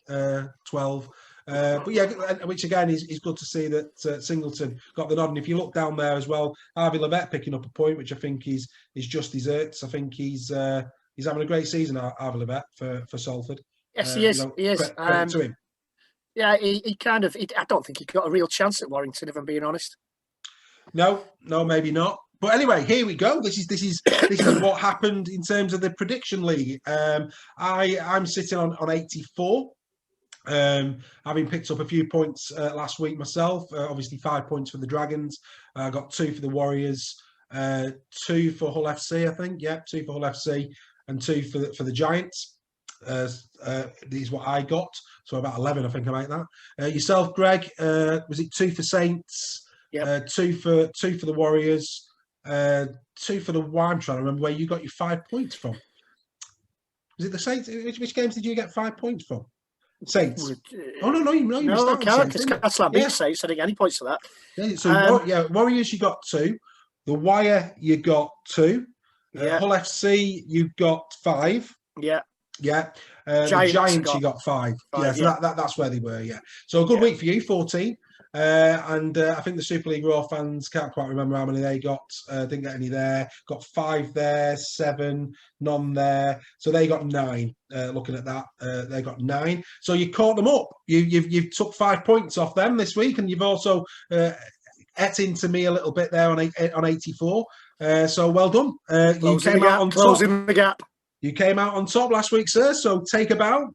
12. But yeah, which again is good to see that Singleton got the nod. And if you look down there as well, Harvey Levette picking up a point, which I think is just desserts. I think he's having a great season, Harvey Levette for Salford. Yes, he is. He is. Credit to him. Yeah, he kind of. I don't think he got a real chance at Warrington, if I'm being honest. No, maybe not. But anyway, here we go. This is what happened in terms of the prediction league. I'm sitting on 84. Having picked up a few points last week myself. Obviously 5 points for the Dragons. I got 2 for the Warriors. 2 for Hull FC, I think. Yeah, 2 for Hull FC and 2 for the Giants. This is what I got. So about 11, I think I make that. Yourself, Greg, was it 2 for Saints? Yeah. 2 for the Warriors. 2 for the I'm trying to remember where you got your 5 points from. Was it the Saints? Which games did you get 5 points from? Saints. Oh no, you missed out on can't. Saints. That's like big Saints. I didn't get any points for that. Yeah, so Warriors, you got 2. The Wire, you got 2. Hull FC, you got 5. Yeah. Yeah. The Giants, you got 5. Yeah, so that's where they were. Yeah. So a good week for you, 14. And I think the Super League Raw fans can't quite remember how many they got. Didn't get any there. Got 5 there, 7, none there. So they got 9. Looking at that, they got 9. So you caught them up. You've took 5 points off them this week, and you've also ate into me a little bit there on 84. So well done. You came out on top. Closing the gap. You came out on top last week, sir, so take a bow.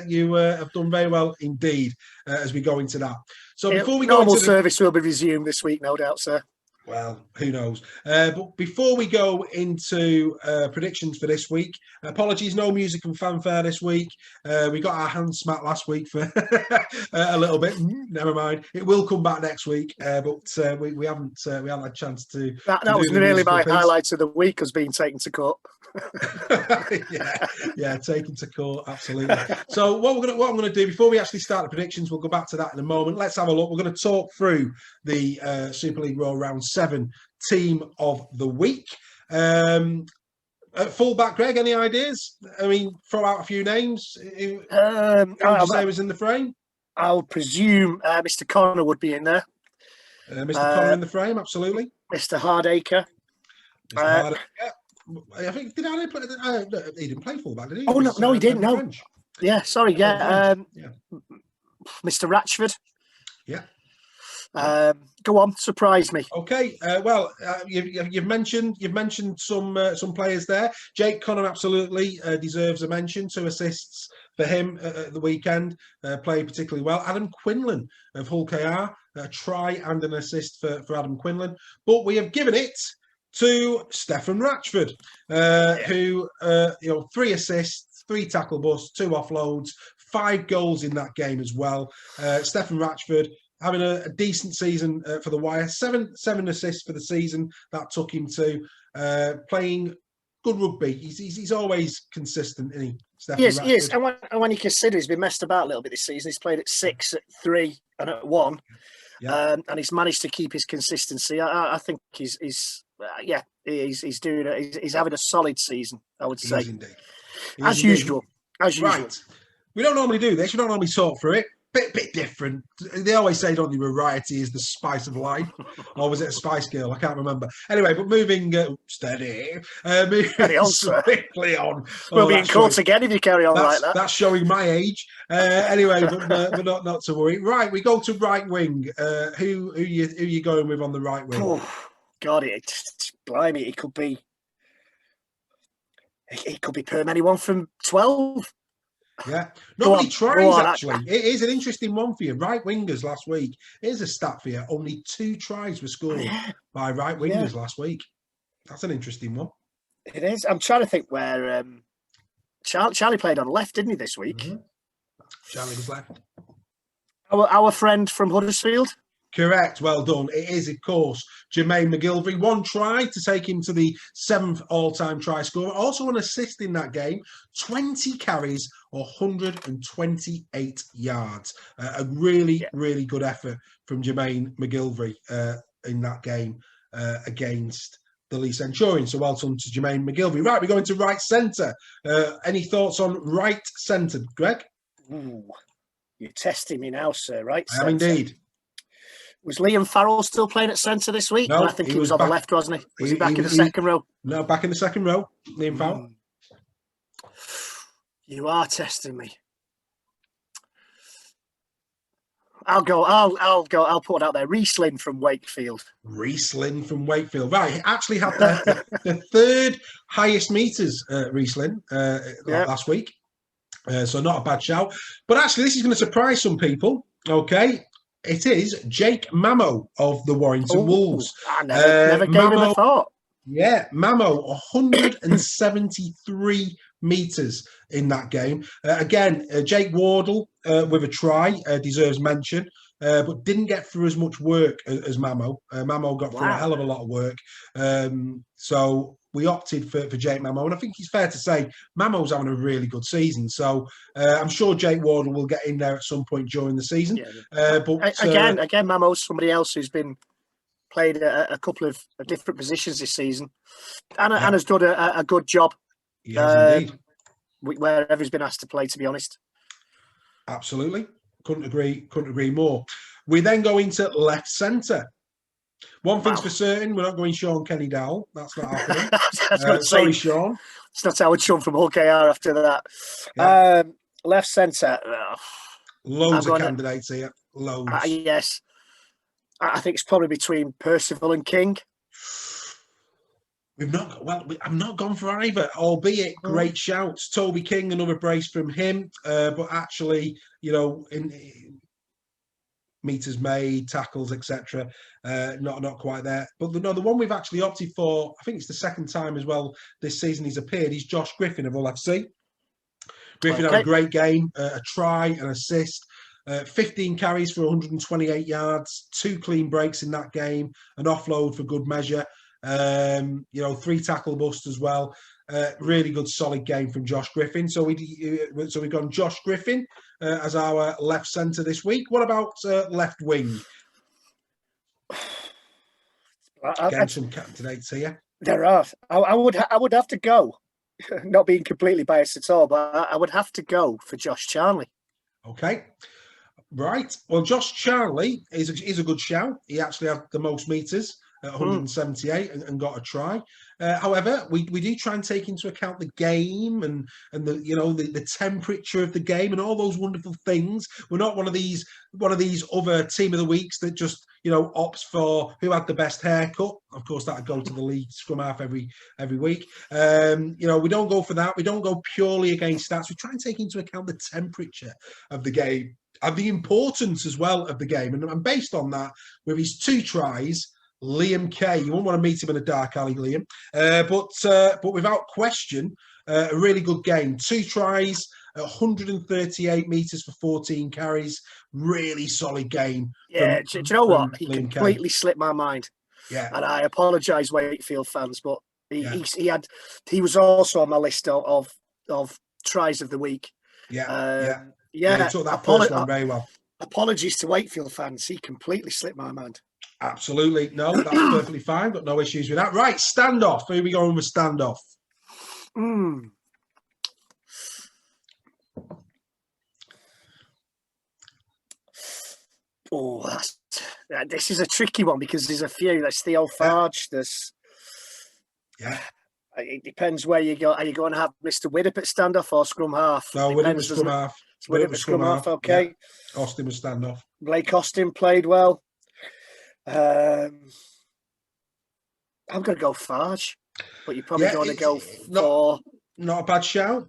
You have done very well indeed as we go into that. So before we go into service will be resumed this week, no doubt, sir. Well, who knows? But before we go into predictions for this week, apologies, no music and fanfare this week. We got our hands smacked last week for a little bit. Never mind, it will come back next week. But we haven't had a chance to. That was nearly my highlights of the week, as being taken to court. yeah, taken to court, absolutely. So what I'm gonna do before we actually start the predictions, we'll go back to that in a moment. Let's have a look. We're going to talk through the Super League Raw Round 7 team of the week. At fullback, Greg, any ideas? I mean, throw out a few names. Who would you say was in the frame? I'll presume Mr. Connor would be in there. Mr. Connor in the frame, absolutely. Mr. Hardacre. Mr. Hardacre. I think he didn't play fullback, did he? Oh no, he didn't. No. French. Yeah, sorry. Yeah. Mr. Ratchford. Yeah. Go on, surprise me. Okay. Well, you've mentioned some players there. Jake Connor absolutely deserves a mention. 2 assists for him at the weekend. Played particularly well. Adam Quinlan of Hull KR, a try and an assist for Adam Quinlan. But we have given it to Stefan Ratchford, who 3 assists, 3 tackle busts, 2 offloads, 5 goals in that game as well. Stefan Ratchford having a decent season for the Wire, 7 assists for the season. That took him to playing good rugby. He's always consistent, isn't he? Stefan Ratchford. He is. And when you consider he's been messed about a little bit this season, he's played at 6, at 3, and at 1, and he's managed to keep his consistency. I think he's doing it. He's having a solid season, I would say. As usual. Right. We don't normally do this. We don't normally talk through it. Bit different. They always say, don't they, variety is the spice of life. Or was it a Spice Girl? I can't remember. Anyway, but moving steady. Moving on, swiftly on. We'll be in court again if you carry on like that. That's showing my age. Anyway, but not to worry. Right, we go to right wing. Who you going with on the right wing? Oh, God, blimey, it could be perm anyone from 12. Yeah, nobody tries actually. It is an interesting one for you. Right wingers last week. Here's a stat for you. Only 2 tries were scored by right wingers last week. That's an interesting one. It is. I'm trying to think where Charlie played on left, didn't he, this week? Mm-hmm. Charlie was left. Our friend from Huddersfield. Correct. Well done. It is, of course, Jermaine McGilvery. 1 try to take him to the 7th all-time try scorer. Also an assist in that game. 20 carries, 128 yards. A really, really good effort from Jermaine McGilvery in that game against the Lee Centurions. So well done to Jermaine McGilvery. Right, we're going to right centre. Any thoughts on right centre, Greg? Ooh, you're testing me now, sir. Right I am indeed. Was Liam Farrell still playing at centre this week? No, I think he was on the left, wasn't he? Was he back in the second row? No, back in the second row, Liam Farrell. You are testing me. I'll go. I'll put it out there. Riesling from Wakefield. Riesling from Wakefield. Right, he actually had the third highest meters, Riesling, last week. So not a bad shout. But actually, this is going to surprise some people. Okay. It is Jake Mamo of the Warrington Wolves. I never gave him a thought. Yeah, Mamo, 173 metres in that game. Again, Jake Wardle with a try deserves mention, but didn't get through as much work as Mamo. Mamo got through a hell of a lot of work. So we opted for Jake Mamo, and I think it's fair to say Mamo's having a really good season. So I'm sure Jake Wardle will get in there at some point during the season. Yeah. But again, Mamo's somebody else who's been played a couple of different positions this season, and has done a good job. Yes, indeed. Wherever he's been asked to play, to be honest. Absolutely. Couldn't agree more. We then go into left centre. One thing's for certain, we're not going Sean Kenny Dowell. That's not happening. Sorry, Sean. It's not Howard Sean from Hull KR after that. Yeah. Left centre. Loads of candidates here. Loads. Yes. I think it's probably between Percival and King. I'm not gone for either, albeit great shouts. Toby King, another brace from him. But actually, in meters made, tackles, etc. Not quite there. But the one we've actually opted for, I think it's the second time as well this season he's appeared, is Josh Griffin of Hull FC. Griffin had a great game, a try, an assist. 15 carries for 128 yards, 2 clean breaks in that game, an offload for good measure. 3 tackle busts as well. Really good, solid game from Josh Griffin. So we've gone Josh Griffin as our left centre this week. What about left wing? Again, some candidates here. There are. I would have to go. Not being completely biased at all, but I would have to go for Josh Charnley. Okay. Right. Well, Josh Charnley is a good shout. He actually had the most meters at 178 and got a try. However, we do try and take into account the game and the temperature of the game and all those wonderful things. We're not one of these other team of the weeks that just opts for who had the best haircut. Of course, that'd go to the league scrum half every week. We don't go for that. We don't go purely against stats. We try and take into account the temperature of the game and the importance as well of the game. And based on that, with his 2 tries, Liam Kay, you won't want to meet him in a dark alley, Liam. But without question, a really good game. 2 tries, 138 metres for 14 carries. Really solid game. Yeah, do you know what? He completely slipped my mind. Yeah. And I apologise, Wakefield fans, but he was also on my list of tries of the week. Yeah. He took that first one very well. Apologies to Wakefield fans. He completely slipped my mind. Absolutely. No, that's perfectly fine. Got no issues with that. Right, standoff. Who are we going with standoff? Oh, this is a tricky one because there's a few. There's Theo Farge. There's... Yeah. It depends where you go. Are you going to have Mr. Widdop at standoff or scrum half? No, Widdop was scrum half. Widdop was scrum half, okay. Yeah. Austin was standoff. Blake Austin played well. I'm going to go Farge, but you're probably going to go for... Not a bad shout.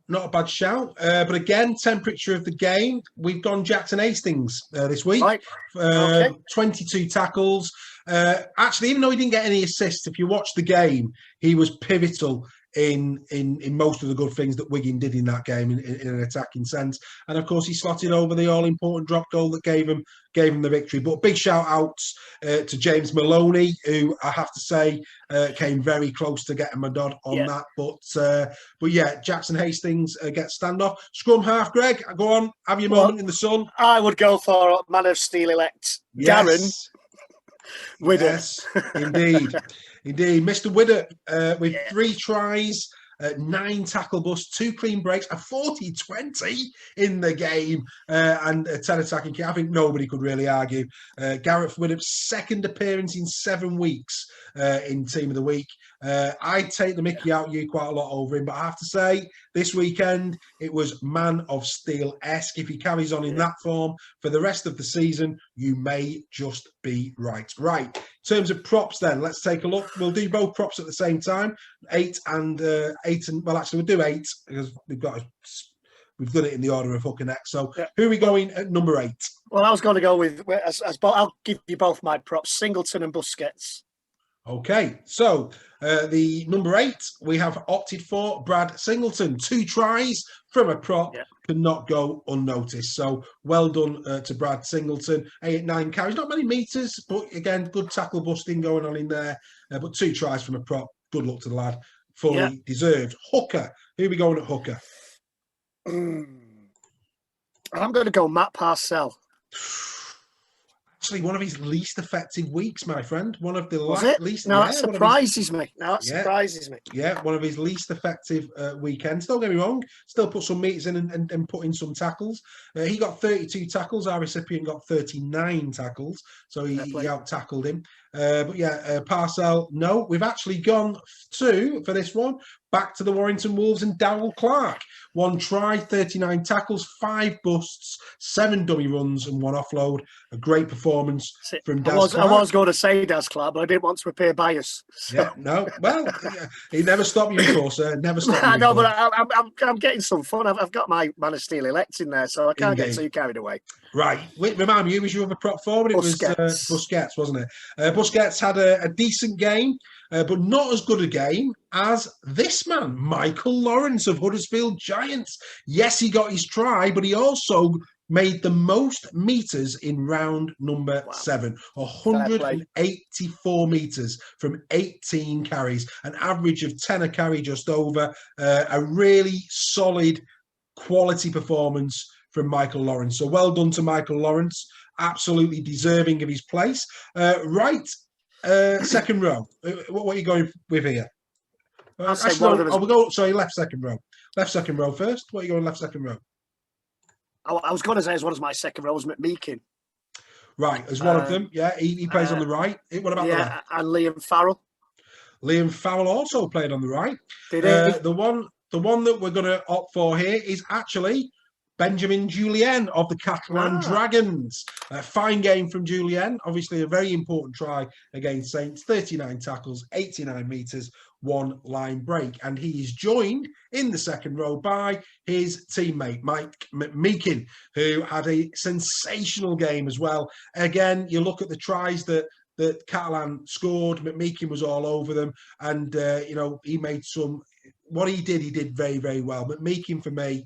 But again, temperature of the game, we've gone Jackson Hastings this week. Right. 22 tackles. Actually, even though he didn't get any assists, if you watch the game, he was pivotal in most of the good things that Wigan did in that game in an attacking sense. And of course, he slotted over the all-important drop goal that gave him the victory. But big shout outs to James Maloney, who I have to say came very close to getting my nod on that. But yeah, Jackson Hastings gets standoff. Scrum half, Greg, go on, have your moment in the sun. I would go for Man of Steel elect Darren Widdop. Yes, indeed. Indeed, Mr. Widdop with 3 tries, 9 tackle busts, 2 clean breaks, a 40-20 in the game, and a 10 attacking kick. I think nobody could really argue. Gareth Widdop's second appearance in 7 weeks in Team of the Week. I take the mickey out you quite a lot over him, but I have to say, this weekend, it was Man of Steel-esque. If he carries on in that form for the rest of the season, you may just be right. Right, in terms of props then, let's take a look. We'll do both props at the same time. 8 and well, actually, we'll do 8 because we've done it in the order of hook and neck. So who are we going at number 8? Well, I was going to go with, I'll give you both my props, Singleton and Busquets. Okay, so the number 8, we have opted for Brad Singleton. 2 tries from a prop cannot go unnoticed. So well done to Brad Singleton. 9 carries, not many meters, but again, good tackle busting going on in there. But 2 tries from a prop. Good luck to the lad. Fully deserved. Hooker. Who are we going at hooker? I'm going to go Matt Parcell. Actually, one of his least effective weeks, my friend. One of the least. No, that surprises me. Surprises me. Yeah, one of his least effective weekends. Don't get me wrong. Still put some meters in and put in some tackles. He got 32 tackles. Our recipient got 39 tackles. So he out-tackled him. But yeah, Parcell, no. We've actually gone for this one, back to the Warrington Wolves and Darryl Clark. 1 try, 39 tackles, 5 busts, 7 dummy runs and 1 offload. A great performance from Daz Clark. I was going to say Daz Clark, but I didn't want to appear biased. So. Yeah, no. Well, he never stopped you before, sir. Never stopped you. I know, but I'm getting some fun. I've got my Man of Steel elect in there, so I can't get too carried away. Right. Remind me, who was your other prop forward? It was Busquets, wasn't it? Busquets had a decent game, but not as good a game as this man, Michael Lawrence of Huddersfield Giants. Yes, he got his try, but he also made the most meters in round number 7. 184 meters from 18 carries, an average of 10 a carry just over. A really solid quality performance from Michael Lawrence. So well done to Michael Lawrence. Absolutely deserving of his place. Second row. What are you going with here? Left second row. Left second row first. What are you going left second row? I was going to say as well as my second row was McMeekin. Right, as one of them. Yeah, he plays on the right. What about the left? And Liam Farrell. Liam Farrell also played on the right. Did he? The one that we're going to opt for here is actually Benjamin Julien of the Catalan Dragons. A fine game from Julien. Obviously, a very important try against Saints. 39 tackles, 89 metres, 1 line break. And he is joined in the second row by his teammate, Mike McMeekin, who had a sensational game as well. Again, you look at the tries that Catalan scored. McMeekin was all over them. And, he made some... What he did very, very well. McMeekin, for me...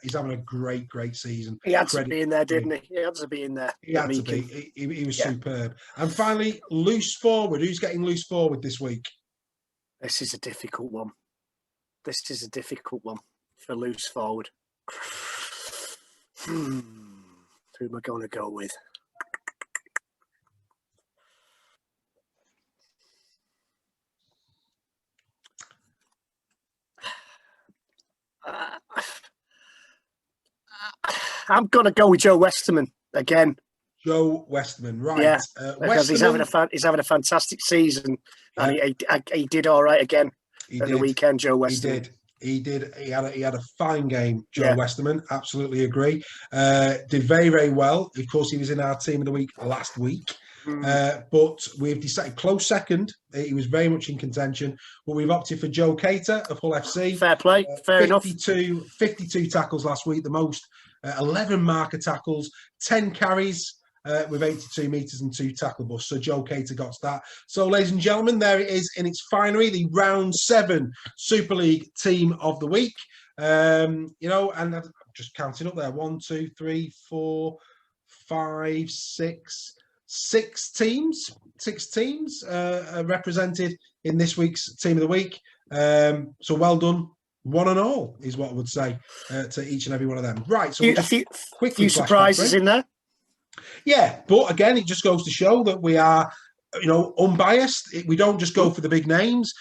he's having a great season. He had to be in there, didn't he? He had to be in there. He had to be. He was superb. And finally, loose forward. Who's getting loose forward this week? This is a difficult one. For loose forward. Who am I going to go with? I'm going to go with Joe Westerman again. Joe Westerman, right? Yeah, because he's having a fantastic season, and he did all right again at the weekend. Joe Westerman. He did. He had a fine game. Joe Westerman, absolutely agree. Did very, very well. Of course, he was in our team of the week last week. But we've decided close second. He was very much in contention, but we've opted for Joe Cater of Hull FC. Fair play, fair enough. 52 tackles last week, the most. 11 marker tackles, 10 carries with 82 metres and 2 tackle busts. So Joe Cater got that. So, ladies and gentlemen, there it is in its finery, the round 7 Super League team of the week. And I'm just counting up there. 1, 2, 3, 4, 5, 6 teams. 6 teams represented in this week's team of the week. So well done. One and all is what I would say to each and every one of them. Right, so a few surprises in there. Yeah, but again, it just goes to show that we are, unbiased. We don't just go for the big names.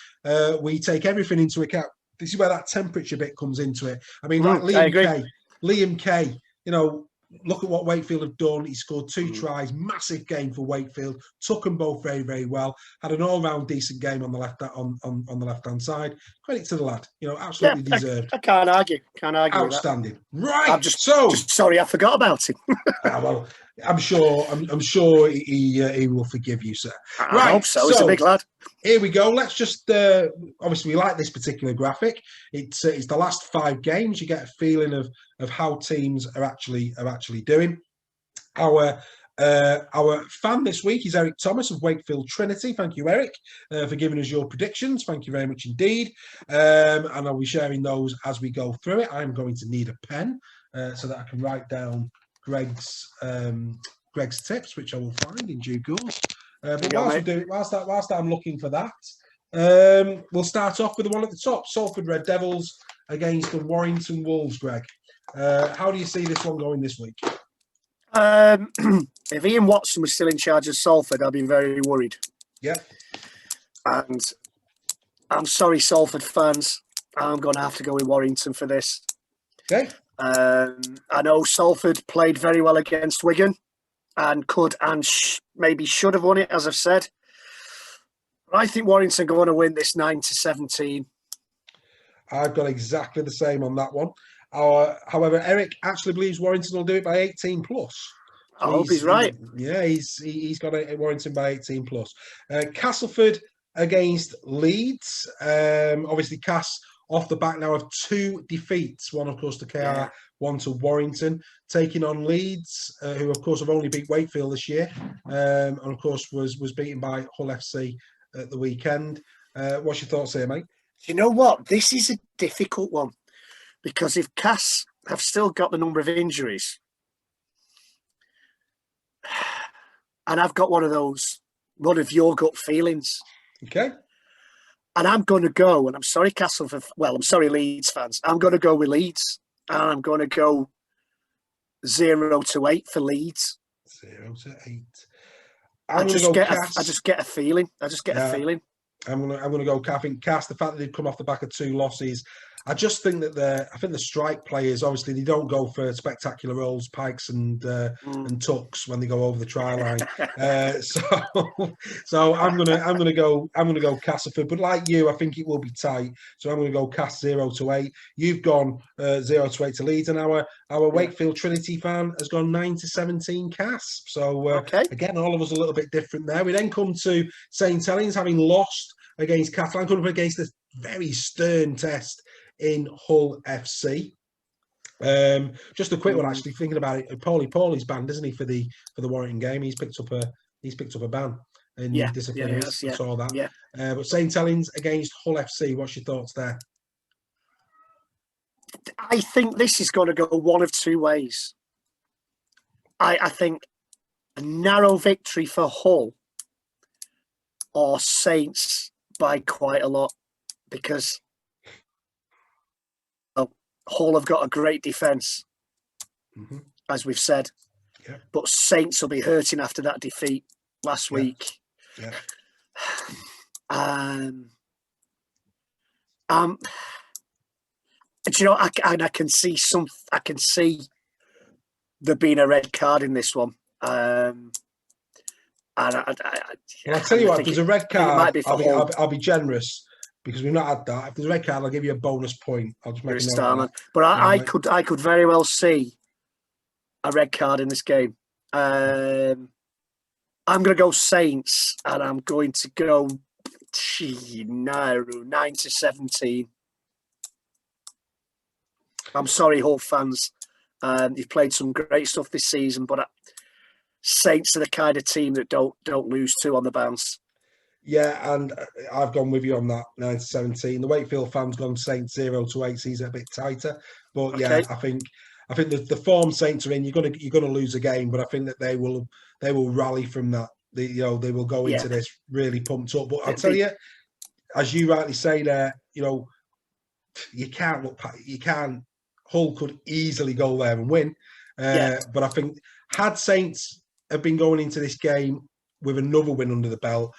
We take everything into account this is where that temperature bit comes into it. I mean, like Liam Kay, you know, look at what Wakefield have done. He scored 2 tries, massive game for Wakefield. Took them both very, very well. Had an all-round decent game on the left-hand side. Credit to the lad. You know, absolutely deserved. I can't argue. Outstanding. With that. Right. I'm just sorry, I forgot about him. Well, I'm sure he will forgive you, sir. I hope so. He's a big lad. Here we go. Let's just obviously we like this particular graphic. It's the last 5 games. You get a feeling of how teams are actually doing. Our fan this week is Eric Thomas of Wakefield Trinity. Thank you, Eric, for giving us your predictions. Thank you very much indeed. And I'll be sharing those as we go through it. I'm going to need a pen so that I can write down Greg's tips, which I will find in due course. But whilst I'm looking for that, we'll start off with the one at the top: Salford Red Devils against the Warrington Wolves. Greg, how do you see this one going this week? If Ian Watson was still in charge of Salford, I'd be very worried. Yeah. And I'm sorry, Salford fans. I'm going to have to go with Warrington for this. Okay. I know Salford played very well against Wigan and could and maybe should have won it, as I've said. But I think Warrington are going to win this 9-17. I've got exactly the same on that one. However, Eric actually believes Warrington will do it by 18 plus. So I hope he's right. He's got Warrington by 18 plus. Castleford against Leeds. Obviously, Cass off the back now of 2 defeats. One, of course, to KR, one to Warrington. Taking on Leeds, who, of course, have only beat Wakefield this year. And, of course, was beaten by Hull FC at the weekend. What's your thoughts here, mate? Do you know what? This is a difficult one. Because if Cass have still got the number of injuries, and I've got one of your gut feelings. Okay. And I'm going to go, and I'm sorry, I'm sorry, Leeds fans. I'm going to go with Leeds. And I'm going to go 0-8 for Leeds. 0-8. I just get a feeling. A feeling. I'm gonna go. I think Cass. The fact that they've come off the back of 2 losses, I just think that the strike players, obviously they don't go for spectacular roles, pikes and tucks when they go over the try line. So I'm gonna go Castleford, but like you, I think it will be tight. So I'm gonna go Cass 0-8. You've gone 0-8 to Leeds, and our Wakefield Trinity fan has gone 9-17 Cass. So again, all of us a little bit different there. We then come to St Helens, having lost against Catalan, coming up against this very stern test in Hull FC. Just a quick one, actually, thinking about it. Paulie's banned, isn't he, for the Warrington game? He's picked up a ban in disciplinary. I saw that. Yeah. But St Helens against Hull FC. What's your thoughts there? I think this is going to go one of 2 ways. I think a narrow victory for Hull or Saints by quite a lot, because Hull have got a great defence, as we've said. Yeah. But Saints will be hurting after that defeat last week. Yeah. Do you know? I can see there being a red card in this one. And I'll tell you what. If there's a red card, I'll be generous. Because we've not had that. If there's a red card, I'll give you a bonus point. I'll just make a note of that. But I could very well see a red card in this game. I'm going to go Saints, and I'm going to go 9-17. I'm sorry, Hull fans. You've played some great stuff this season, but Saints are the kind of team that don't lose 2 on the bounce. Yeah, and I've gone with you on that 9-17. The Wakefield fans gone Saints 0-8. He's a bit tighter, but yeah, I think the form Saints are in. You're gonna lose a game, but I think that they will rally from that. They will go into this really pumped up. But I'll tell you, as you rightly say there, you can't Hull could easily go there and win. But I think had Saints have been going into this game with another win under the belt,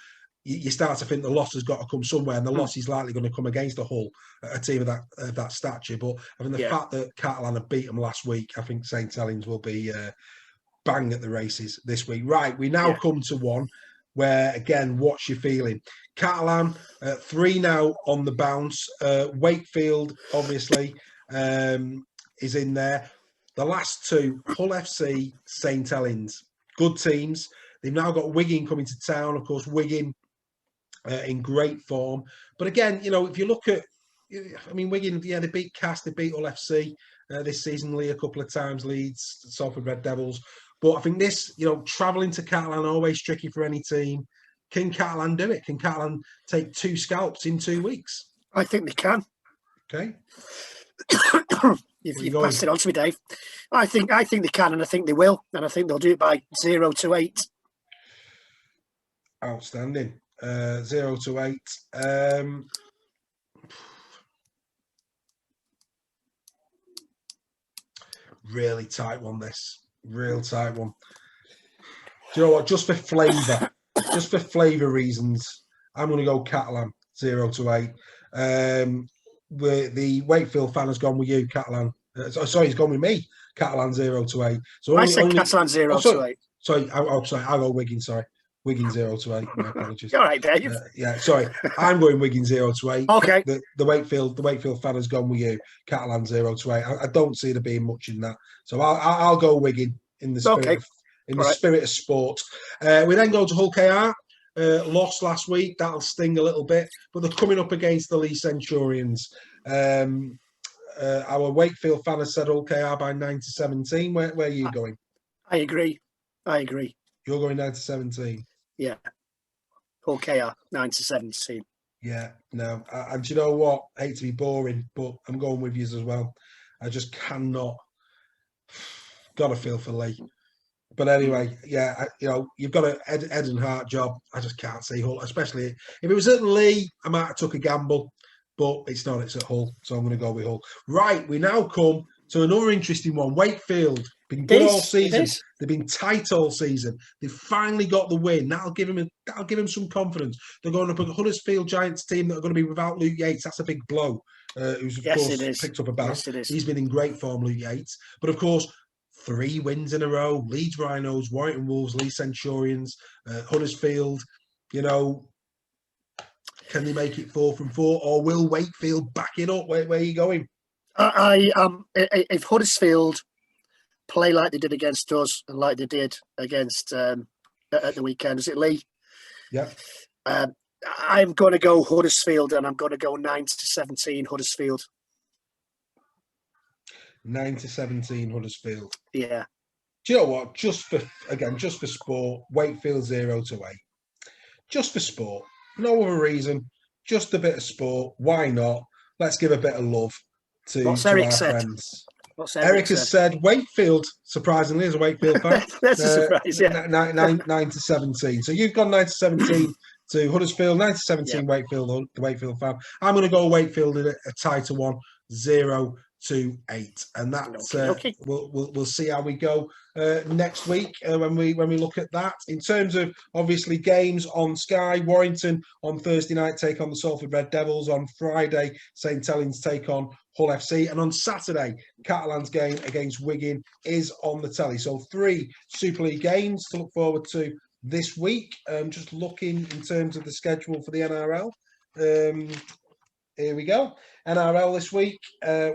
you start to think the loss has got to come somewhere, and the loss is likely going to come against a Hull, a team of that stature. But I mean, the fact that Catalan have beat them last week, I think St Helens will be bang at the races this week. Right, we now come to one where, again, what's your feeling? Catalan, 3 now on the bounce. Wakefield, obviously, is in there. The last 2, Hull FC, St Helens. Good teams. They've now got Wigan coming to town. Of course, Wigan in great form. But again, you know, if you look at, I mean, Wigan, they beat Cast, they beat Hull FC this season, Lee a couple of times, Leeds, Salford Red Devils. But I think this, you know, travelling to Catalan, always tricky for any team. Can Catalan do it? Can Catalan take 2 scalps in 2 weeks? I think they can. Okay. You've passed it on to me, Dave. I think they can, and I think they will, and I think they'll do it by 0-8. Outstanding. 0-8. Really tight one, this. Real tight one. Do you know what? Just for flavour reasons, I'm going to go Catalan 0-8. The Wakefield fan has gone with you, Catalan. Sorry, he's gone with me, Catalan 0-8. So I said Catalan 0-8. Sorry, I'll go Wigan. Sorry, Wigan 0-8. My apologies. All right, Dave. Sorry, I'm going Wigan 0-8. Okay. The Wakefield fan has gone with you, Catalan 0-8. I don't see there being much in that, so I'll go Wigan in the spirit spirit of sport. We then go to Hull KR. Lost last week. That'll sting a little bit, but they're coming up against the Lee Centurions. Our Wakefield fan has said Hull KR by 9-17. Where are you going? I agree. You're going 9-17. Yeah. Hull KR 9-17. Yeah. No. And do you know what? I hate to be boring, but I'm going with you as well. I just cannot. Got to feel for Lee. But anyway, you've got a head and heart job. I just can't see Hull, especially if it was at Lee, I might have took a gamble, but it's not. It's at Hull, so I'm going to go with Hull. Right, we now come to another interesting one. Wakefield, been good all season. They've been tight all season. They've finally got the win. That'll give them some confidence. They're going up a Huddersfield Giants team that are going to be without Luke Yates. That's a big blow. Who's of course picked up a bounce. He's been in great form, Luke Yates. But of course, 3 wins in a row. Leeds Rhinos, Warrington Wolves, Lee Centurions, Huddersfield. You know, can they make it 4 from 4, or will Wakefield back it up? Where are you going? If Huddersfield play like they did against us and like they did against at the weekend, is it Lee? Yeah. I'm going to go Huddersfield, and I'm going to go 9-17 Huddersfield. 9-17 Huddersfield. Yeah. Do you know what? Just for sport, Wakefield 0-8. Just for sport. No other reason. Just a bit of sport. Why not? Let's give a bit of love to our friends. Eric has said Wakefield, surprisingly, as a Wakefield fan. That's a surprise, yeah. 9-17. So you've gone 9-17 to Huddersfield, 9-17 Wakefield, the Wakefield fan. I'm going to go Wakefield in a tighter one, 0-8, and that's okay. We'll see how we go next week when we look at that. In terms of obviously games on Sky, Warrington on Thursday night take on the Salford Red Devils. On Friday, St Helens take on Hull FC, and on Saturday, Catalan's game against Wigan is on the telly. So 3 Super League games to look forward to this week. Just looking in terms of the schedule for the NRL. Here we go. NRL this week,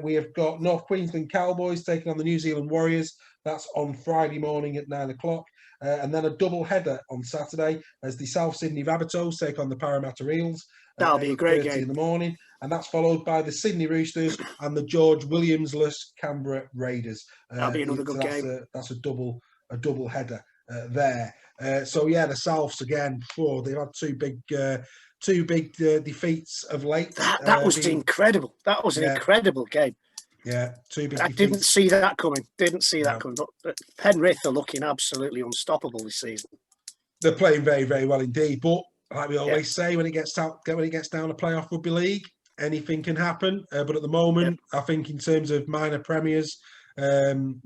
we have got North Queensland Cowboys taking on the New Zealand Warriors. That's on Friday morning at 9 o'clock. And then a double header on Saturday as the South Sydney Rabbitohs take on the Parramatta Eels. That'll be a great game in the morning. And that's followed by the Sydney Roosters and the George Williams-less Canberra Raiders. That'll be another good game. That's a double header there. So yeah, the Souths again. They've had two big defeats of late. That was incredible. That was an incredible game. Yeah, 2 big defeats. I didn't see that coming. But Penrith are looking absolutely unstoppable this season. They're playing very, very well indeed. But like we always say, when it gets down to playoff rugby league, anything can happen. But at the moment, I think in terms of minor premiers,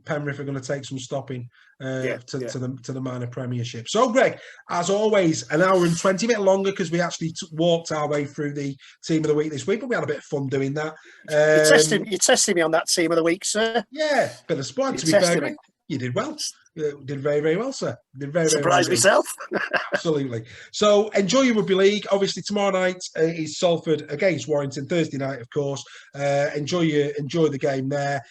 Penrith are going to take some stopping to Yeah. the minor Premiership. So, Greg, as always, an hour and 20, a bit longer because we actually walked our way through the Team of the Week this week, but we had a bit of fun doing that. You're testing me on that Team of the Week, sir. Yeah, bit of sport. To be fair, Greg, you did well. Did very, very well, sir. Did very, very Surprised well. myself. Absolutely. So enjoy your rugby league. Obviously, tomorrow night is Salford against Warrington. Thursday night, of course. Enjoy the game there.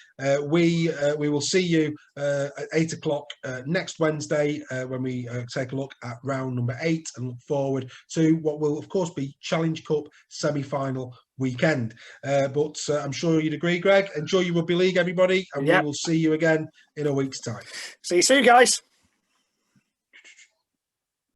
We will see you at 8:00 next Wednesday when we take a look at round number 8 and look forward to what will, of course, be Challenge Cup semi-final weekend. But I'm sure you'd agree, Greg. Enjoy your rugby league, everybody, and we will see you again in a week's time. See you soon, guys.